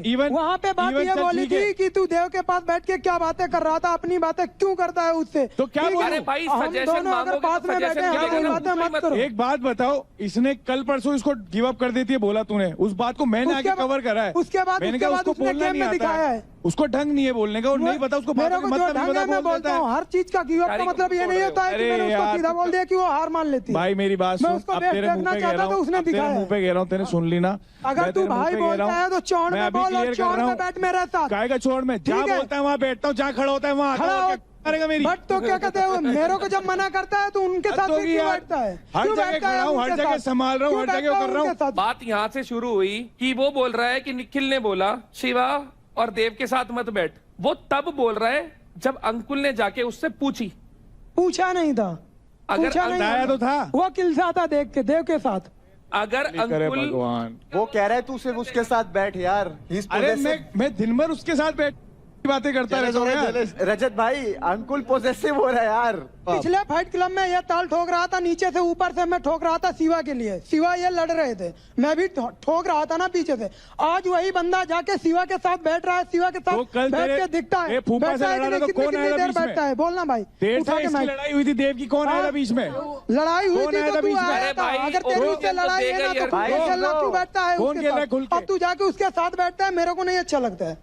इवन वहाँ पे बात ये बोली थी कि तू देव के पास बैठ के क्या बातें कर रहा था, अपनी बातें क्यों करता है उससे? तो क्या अरे भाई सजेशन मांगोगे पास में बैठे बातें मत करो। एक बात बताओ, इसने कल परसों इसको गिव अप कर देती है, बोला तूने, उस बात को मैंने आगे कवर करा है। उसके बाद उसको बोलना नहीं आता है, उसको ढंग नहीं है बोलने का, और नहीं पता उसको मेरे को जो ढंग है मैं बोलता हूँ। हर चीज का गिव अप का मतलब ये नहीं होता है कि मैंने उसको सीधा बोल दिया कि वो हार मान लेती है। भाई मेरी बात सुन, अब तेरे मुंह पे कह रहा हूँ, तेरे मुंह पे कह रहा हूँ, तेने सुन ली ना? अगर तू भाई बोलता है तो चौड़ में बोल, और चौड़ में बैठ मेरे साथ। काय का चौड़ में? जहाँ बोलता है वहाँ बैठता हूँ, जहाँ खड़ा होता है वहाँ करेगा मेरी। बट तो क्या कहते हैं, मेरे को जब मना करता है तो उनके साथ क्यों बैठता है? हर जगह खड़ा हूँ, हर जगह संभाल रहा हूँ, हर जगह कर रहा हूँ। बात यहाँ से शुरू हुई कि वो बोल रहा है कि निखिल ने बोला शिवा और देव के साथ मत बैठ। वो तब बोल रहा है जब अंकुल ने जाके उससे पूछा नहीं था, अगर बताया तो था, वो किलसा था देख के देव के साथ। अगर अंकुल भगवान, वो कह रहा है तू सिर्फ उसके साथ बैठ यार। अरे मैं दिन भर उसके साथ बैठ बातें करता रहता हूँ यार। रजत भाई, अंकुल पोजेसिव हो रहा है यार। पिछले फाइट क्लब में ये ताल ठोक रहा था, नीचे से ऊपर से मैं ठोक रहा था शिवा के लिए। शिवा ये लड़ रहे थे, मैं भी ठोक रहा था ना पीछे से। आज वही बंदा जाके शिवा के साथ बैठ रहा है, शिवा के साथ बैठ के दिखता है, कितनी देर बैठता है? बोलना भाई। लड़ाई हुई थी देव की, कौन आया था बीच में? लड़ाई हुई थी तो तू आया था। अगर तेरी उससे लड़ाई है ना तो क्यों बैठता है उसके साथ? अब तू जाके उसके साथ बैठता है, मेरे को नहीं अच्छा लगता है।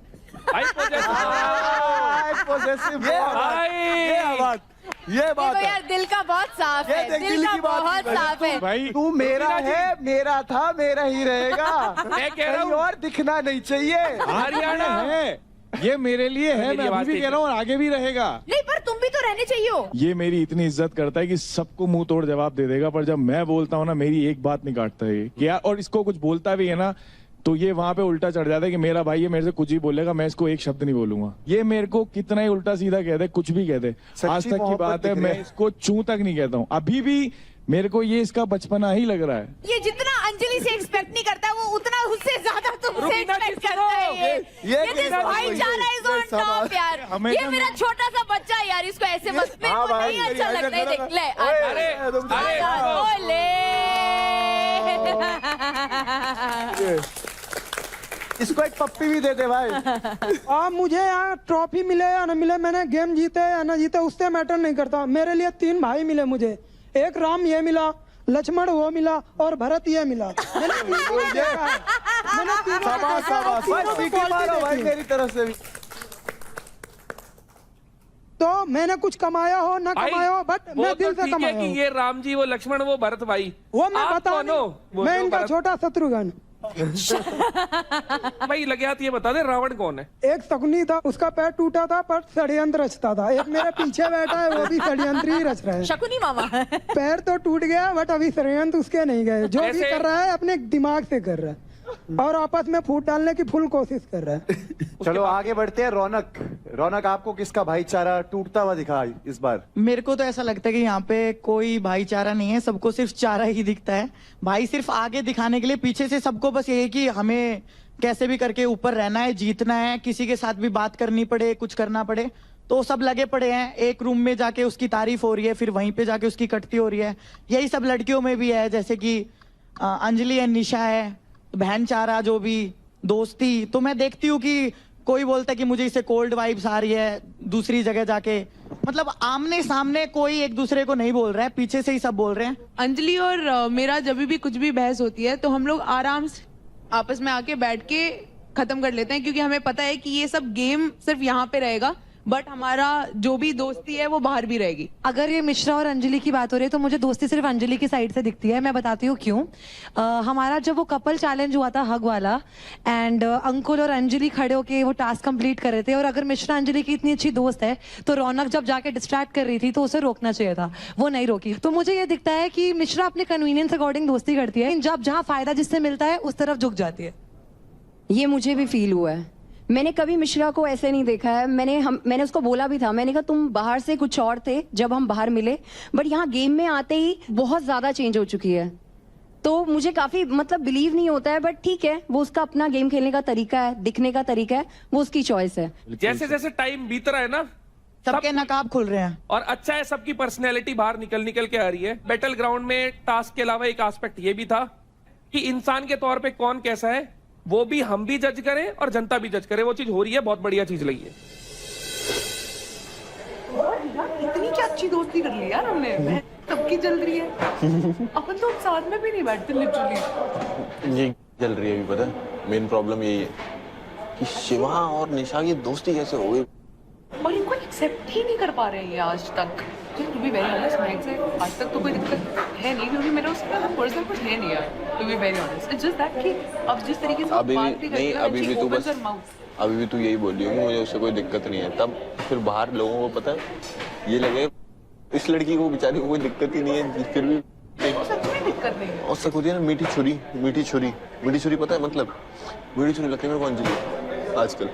ये बात देखो यार, दिल का बहुत साफ है, दिल का बहुत साफ है। भाई तू मेरा है, मेरा था, मेरा ही रहेगा। मैं कह रहा हूँ और दिखना नहीं चाहिए। हरियाणा है, ये मेरे लिए है, मैं अभी भी कह रहा हूँ और आगे भी रहेगा। नहीं पर तुम भी तो रहने चाहिए हो। ये मेरी इतनी इज्जत करता है कि सबको मुंह तोड़ जवाब दे देगा, पर जब मैं बोलता हूँ ना, मेरी एक बात नहीं काटता है क्या, और इसको कुछ बोलता भी है ना तो ये वहां पे उल्टा चढ़ जाता है कि मेरा भाई ये मेरे से कुछ ही बोलेगा, मैं इसको एक शब्द नहीं बोलूंगा। ये मेरे को कितना ही उल्टा सीधा कहते हैं, कुछ भी कहते हैं। आज तक की बात है, मैं इसको चू तक नहीं कहता हूँ। अभी भी मेरे को ये इसका बचपना ही लग रहा है। ये जितना अंजलि से एक्सपेक्ट नहीं करता वो उतना उससे ज्यादा तुमसे एक्सपेक्ट करता है। ये भाईचारा इज ऑन टॉप यार। ये मेरा छोटा सा बच्चा यार, इसको ऐसे मत मेरे को नहीं अच्छा लगता है। देख ले, इसको एक पप्पी भी दे दे भाई। मुझे यहाँ ट्रॉफी मिले या न मिले, मैंने गेम जीते या न जीते, उससे मैटर नहीं करता। मेरे लिए 3 भाई मिले मुझे, एक राम ये मिला, लक्ष्मण वो मिला और भरत ये मिला। भाई मेरी तरफ से भी। तो मैंने कुछ कमाया हो ना भाई, कमाया हो, बट वो मैं तो दिल से ठीक है कमाया कि हूँ। ये राम जी, वो लक्ष्मण, वो भरत भाई, वो मैं आप बता कौन हो? वो मैं जो इनका भरत- छोटा शत्रुघ्न। भाई लगे हाथ ये बता दे, रावण कौन है? एक शकुनी था, उसका पैर टूटा था पर षड्यंत्र रचता था। एक मेरे पीछे बैठा है, वो भी षड्यंत्र ही रच रहा है। शकुनी मामा। पैर तो टूट गया बट अभी षड्यंत्र उसके नहीं गए। जो भी ऐसे- कर रहा है अपने दिमाग से कर रहा है और आपस में फूट डालने की फुल कोशिश कर रहा है। चलो आगे बढ़ते हैं। रौनक, रौनक आपको किसका भाईचारा टूटता हुआ दिखा इस बार? मेरे को तो ऐसा लगता है कि यहाँ पे कोई भाईचारा नहीं है, सबको सिर्फ चारा ही दिखता है। भाई सिर्फ आगे दिखाने के लिए, पीछे से सबको बस ये है कि हमें कैसे भी करके ऊपर रहना है, जीतना है, किसी के साथ भी बात करनी पड़े, कुछ करना पड़े, तो सब लगे पड़े हैं। एक रूम में जाके उसकी तारीफ हो रही है, फिर वहीं पे जाके उसकी कटती हो रही है। यही सब लड़कियों में भी है, जैसे कि अंजलि है, निशा है, बहन चारा, जो भी दोस्ती। तो मैं देखती हूँ कि कोई बोलता है कि मुझे इससे कोल्ड वाइब्स आ रही है, दूसरी जगह जाके मतलब आमने सामने कोई एक दूसरे को नहीं बोल रहा है, पीछे से ही सब बोल रहे हैं। अंजलि और मेरा जब भी कुछ भी बहस होती है तो हम लोग आराम से आपस में आके बैठ के खत्म कर लेते हैं, क्योंकि हमें पता है कि ये सब गेम सिर्फ यहाँ पे रहेगा, बट हमारा जो भी दोस्ती है वो बाहर भी रहेगी। अगर ये मिश्रा और अंजलि की बात हो रही है तो मुझे दोस्ती सिर्फ अंजलि की साइड से दिखती है। मैं बताती हूँ क्यों। हमारा जब वो कपल चैलेंज हुआ था हग वाला, एंड अंकुल और अंजलि खड़े होके वो टास्क कंप्लीट कर रहे थे, और अगर मिश्रा अंजलि की इतनी अच्छी दोस्त है तो रौनक जब जाके डिस्ट्रैक्ट कर रही थी तो उसे रोकना चाहिए था, वो नहीं रोकी। तो मुझे ये दिखता है कि मिश्रा अपने कन्वीनियंस अकॉर्डिंग दोस्ती करती है, जब जहाँ फायदा जिससे मिलता है उस तरफ झुक जाती है। ये मुझे भी फील हुआ है। मैंने कभी मिश्रा को ऐसे नहीं देखा है। मैंने उसको बोला भी था, मैंने कहा तुम बाहर से कुछ और थे जब हम बाहर मिले, बट यहाँ गेम में आते ही बहुत ज्यादा चेंज हो चुकी है। तो मुझे काफी मतलब बिलीव नहीं होता है, बट ठीक है, वो उसका अपना गेम खेलने का तरीका है, दिखने का तरीका है, वो उसकी चॉइस है। जैसे जैसे टाइम बीत रहा है ना, सबके नकाब खुल रहे हैं, और अच्छा है सबकी पर्सनैलिटी बाहर निकल के आ रही है। बैटल ग्राउंड में टास्क के अलावा एक एस्पेक्ट ये भी था कि इंसान के तौर पे कौन कैसा है वो भी हम भी जज करें और जनता भी जज करे। वो चीज हो रही है, बहुत बढ़िया चीज लगी है। इतनी क्या अच्छी दोस्ती कर ली यार हमने, सबकी चल रही है। अपन तो साथ में भी नहीं बैठते लिटरली। ये चल रही है अभी, पता है मेन प्रॉब्लम यही है कि शिवा और निशा की दोस्ती कैसे हो गई, और इनको एक्सेप्ट ही नहीं कर पा रहे हैं ये आज तक। टू बी वेरी ऑनेस्ट, मैं से आज तक तो कोई दिक्कत है नहीं, क्योंकि मेरा उसका पर्सनल कुछ है नहीं यार। To be very honest, it's just that कि अब जिस तरीके से अभी बात भी भी नहीं, करती है, अभी भी she तू opens बस her mouth. अभी भी तू यही बोल रही है कि मुझे उससे कोई दिक्कत नहीं है। तब फिर बाहर लोगों को पता है ये लगे इस लड़की को बेचारी को कोई दिक्कत ही नहीं है, फिर भी सच में दिक्कत नहीं है। और सक होती है ना, मीठी छुरी, मीठी छुरी, मीठी छुरी पता है मतलब, मीठी छुरी लगती है मेरे को अंजलि आजकल,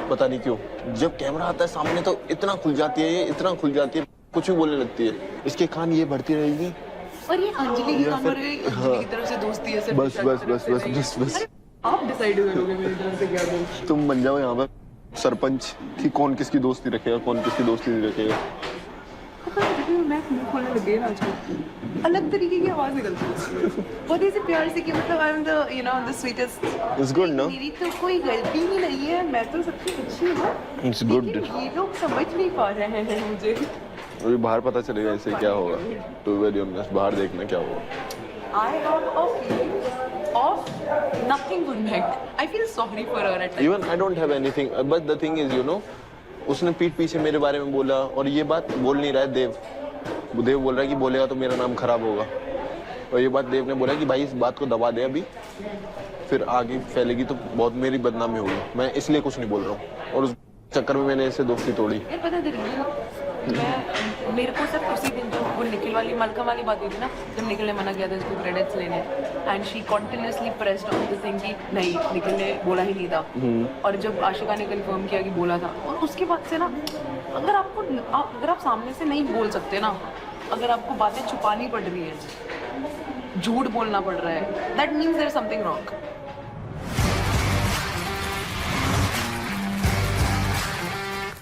पता नहीं क्यों। जब कैमरा आता है सामने तो इतना खुल जाती है, ये इतना खुल जाती है, कुछ भी बोलने लगती है। इसके कान ये बढ़ती रहेगी। और ये अंजलि की कान पर गई, अंजलि की तरफ से दोस्ती है सिर्फ बस बस बस बस बस बस आप डिसाइड करोगे मेरी तरफ से क्या करूं। तुम बन जाओ यहाँ पर सरपंच कि कौन किसकी दोस्ती रखेगा, कौन किसकी दोस्ती नहीं रखेगा। मैं मुंह खोलने लग गई ना आजकल, अलग तरीके की आवाज निकलती है बहुत ऐसे प्यार से कि मतलब I am the you know the sweetest. It's good no, मेरी तो कोई गलती ही नहीं है, मैं तो सबसे अच्छी हूँ। It's good. ये लोग समझ नहीं पा रहे हैं मुझे। अभी बाहर पता चलेगा इससे क्या होगा। टू वेरी ऑनेस्ट, बाहर देखना क्या होगा। I have a feeling of nothing good neck. I feel sorry for her at times. Even I don't have anything, but the thing is, you know, उसने पीठ पीछे मेरे बारे में बोला, और ये बात बोल नहीं रहा है देव। देव बोल रहा है कि बोलेगा तो मेरा नाम खराब होगा, और ये बात देव ने बोला कि भाई इस बात को दबा दे अभी, फिर आगे फैलेगी तो बहुत मेरी बदनामी होगी। मैं इसलिए कुछ नहीं बोल रहा हूँ, और उस चक्कर में मैंने इससे दोस्ती तोड़ी। यार पता है मेरे को सिर्फ उसी दिन जो वो निखिल वाली मलका वाली बात हुई थी ना, जब निखिल ने मना किया था इसको क्रेडिट्स लेने, and she continuously pressed on the thing कि नहीं निखिल ने बोला ही नहीं था, और जब आशिका ने कंफर्म किया कि बोला था, और उसके बाद से ना अगर आप सामने से नहीं बोल सकते ना, अगर आपको बातें छुपानी पड़ रही है, झूठ बोलना पड़ रहा है, that means there is something wrong.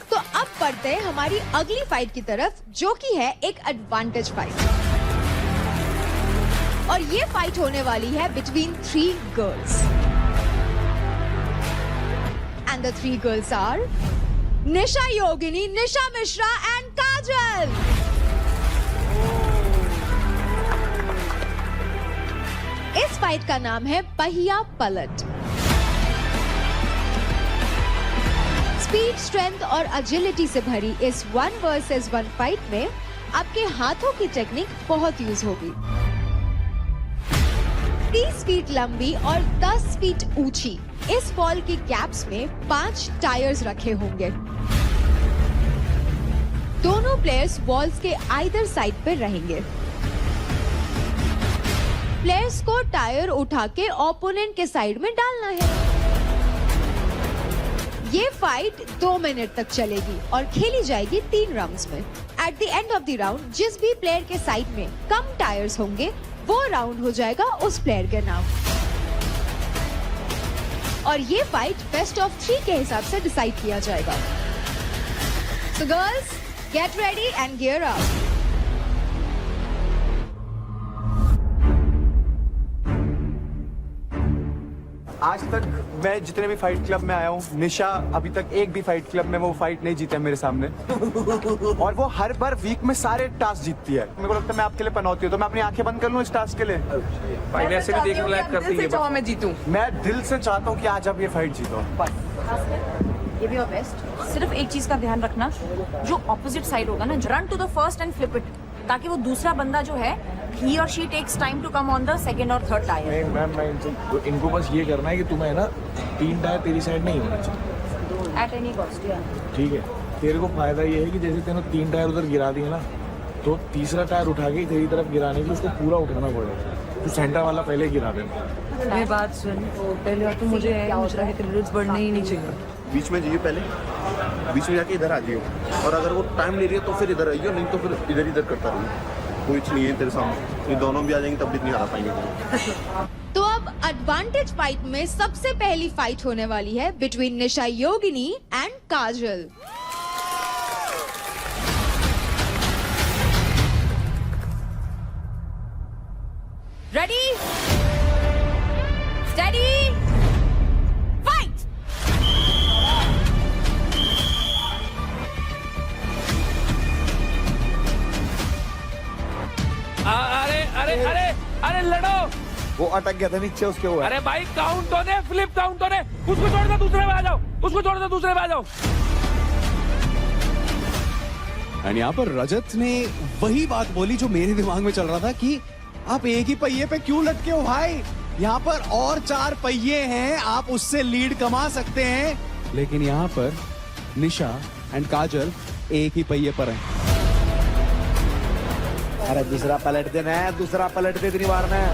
तो अब बढ़ते हैं हमारी अगली फाइट की तरफ, जो कि है एक एडवांटेज फाइट, और ये फाइट होने वाली है between 3 girls, and the 3 girls are Nisha Yogini, Nisha Mishra and Kajal. इस फाइट का नाम है पहिया पलट। स्पीड, स्ट्रेंथ और एजिलिटी से भरी इस 1 वर्सेस 1 फाइट में आपके हाथों की टेक्निक बहुत यूज होगी। 30 फीट लंबी और 10 फीट ऊंची इस बॉल की कैप्स में 5 टायर्स रखे होंगे। दोनों प्लेयर्स बॉल्स के आइदर साइड पर रहेंगे। प्लेयर्स को टायर उठा के ओपोनेंट के साइड में डालना है। ये फाइट 2 मिनट तक चलेगी और खेली जाएगी 3 राउंड्स में। At the end of the round जिस भी प्लेयर के साइड में कम टायर्स होंगे वो राउंड हो जाएगा उस प्लेयर के नाम। और ये फाइट बेस्ट ऑफ 3 के हिसाब से डिसाइड किया जाएगा। So girls, get ready and gear up. आज तक मैं जितने भी फाइट क्लब में आया हूँ, निशा अभी तक एक भी फाइट क्लब में वो फाइट नहीं जीते मेरे सामने। और वो हर बार वीक में सारे टास्क जीतती है। मेरे को लगता है मैं आपके लिए पनौती हूँ, तो मैं अपनी आंखें बंद कर लूँ इस टास्क के लिए। भाई वैसे भी देखने लायक करती है। मैं जीतूं। मैं दिल से चाहता हूँ कि आज आप ये फाइट जीतो। ये भी बेस्ट। सिर्फ एक चीज का ध्यान रखना, जो ऑपोजिट साइड होगा ना, run to the first end flip it, ताकि वो दूसरा बंदा जो है he or she takes time to come on the second or third tire. नहीं मैम, मैं इनको बस ये करना है कि तुम्हें ना 3 टायर तेरी साइड नहीं होना चाहिए। At any cost, yeah. ठीक है, तेरे को फायदा ये है कि जैसे तेने 3 टायर उधर गिरा दिए ना, तो तीसरा टायर उठा के तेरी तरफ गिराने की उसको पूरा उठाना पड़ेगा। तो सेंटर वाला पहले गिरा देना। मेरी बात सुन, पहले बात तो मुझे मुशरा के क्रेडिट्स बढ़ने ही नहीं चाहिए। बीच में जाइए, पहले बीच में जाके इधर आ जाइए, और अगर वो टाइम ले रही है तो फिर इधर आइए, नहीं तो फिर इधर इधर करता रहिए। कुछ नहीं है तेरे सामने, ये दोनों भी आ जाएंगे तब भी नहीं हरा पाएंगे। तो अब एडवांटेज फाइट में सबसे पहली फाइट होने वाली है between Nisha Yogini and Kajal. Ready? Steady? Fight! अरे अरे अरे अरे लड़ो। वो अटक गया था नीचे, उसके हुआ। अरे भाई काउंट होने, फ्लिप काउंट होने। उसको छोड़ दो, दूसरे में आ जाओ। उसको छोड़ दो, दूसरे में आ जाओ। एंड यहाँ पर रजत ने वही बात बोली जो मेरे दिमाग में चल रहा था कि आप एक ही पहिए पे क्यों लटके हो भाई? यहाँ पर और 4 पहिए हैं, आप उससे लीड कमा सकते हैं। लेकिन यहाँ पर निशा एंड काजल एक ही पहिए पर हैं। अरे दूसरा पलट देना है, दूसरा पलट दे इतनी बार में।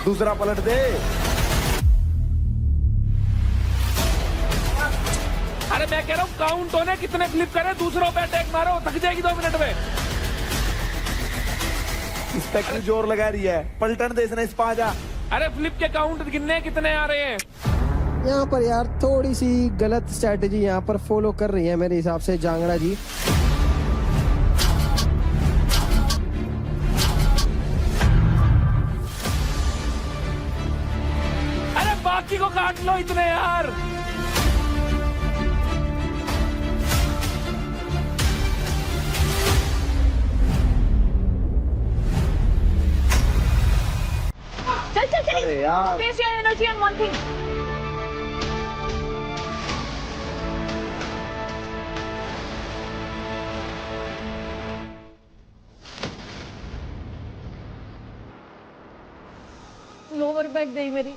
दूसरा पलट दे। अरे मैं कह रहा हूँ काउंट होने, कितने फ्लिप करे, दूसरों पे अटैक मारो, थक जाएगी 2 मिनट में। इस पे क्यों जोर लगा रही है? पलटन दे इसने, इस पा जा। अरे फ्लिप के काउंट गिनने कितने आ रहे हैं? यहाँ पर यार थोड़ी सी गलत स्ट्रेटेजी यहाँ पर फॉलो कर रही है मेरे हिसाब से जांगड़ा जी। अरे बाकी को काट लो इतने यार। चल चल चल। अरे यार। Face your energy on one thing. Lower back गई मेरी। इंजरी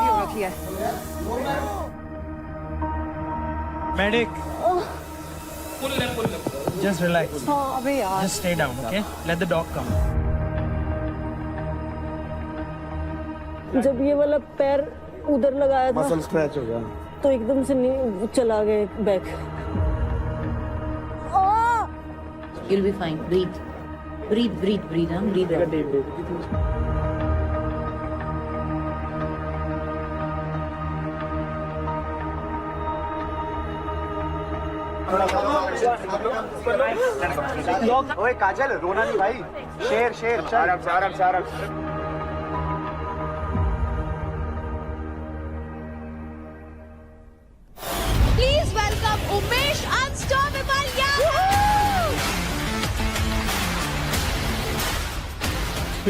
हो रखी है। Medic, just relax. हाँ अबे यार। Just stay down, okay? Let the dog come. जब ये वाला पैर उधर लगाया था मसल स्क्रैच हो गया तो एकदम से नहीं चला गया back. You'll be fine. Breathe. Breathe, breathe, breathe. Breathe. ओए काजल, रोना नहीं भाई। शेर शेर चल। Please welcome Umesh unstoppable Yadav.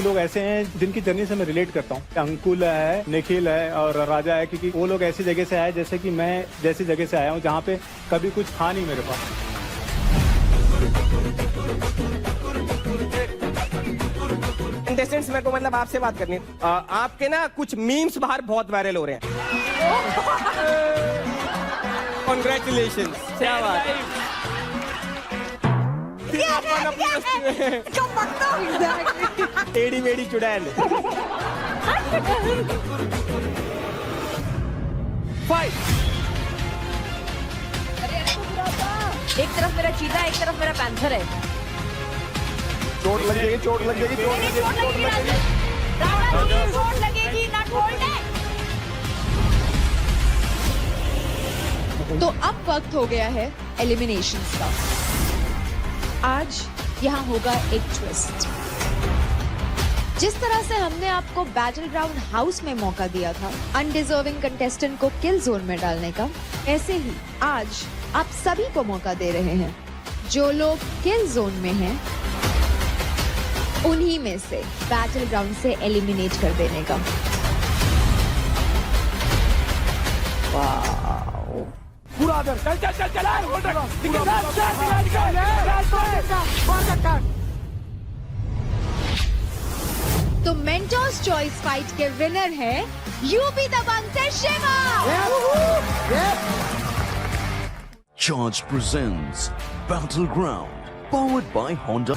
काफी लोग ऐसे हैं जिनकी जर्नी से मैं रिलेट करता हूँ। अंकुल है, निखिल है और राजा है, क्योंकि वो लोग ऐसी जगह से आए जैसे कि मैं जैसी जगह से आया हूँ जहाँ पे कभी कुछ था नहीं मेरे पास। कंटेस्टेंट्स मेरे को मतलब आपसे बात करनी है। आपके ना कुछ मीम्स बाहर बहुत वायरल हो रहे हैं। कॉन्ग्रेचुलेशन, क्या बात है। टेढ़ी मेढ़ी चुड़ैल। फाइट। एक तरफ मेरा चीता, एक तरफ मेरा पैंथर है। चोट लग जाएगी, चोट लग जाएगी, चोट लग जाएगी, चोट लग जाएगी। चोट लगेगी ना, होल्ड है। तो अब वक्त हो गया है एलिमिनेशन का। आज यहाँ होगा एक ट्विस्ट। जिस तरह से हमने आपको बैटल ग्राउंड हाउस में मौका दिया था अनडिजर्विंग कंटेस्टेंट को किल जोन में डालने का, ऐसे ही आज आप सभी को मौका दे रहे हैं जो लोग किल जोन में हैं उन्हीं में से बैटल ग्राउंड से एलिमिनेट कर देने का। पूरा चल चल चल चल तो मेंटोर्स चॉइस फाइट के विनर है यूपी दबंग से Shiva. Charge presents Battleground, powered by Honda.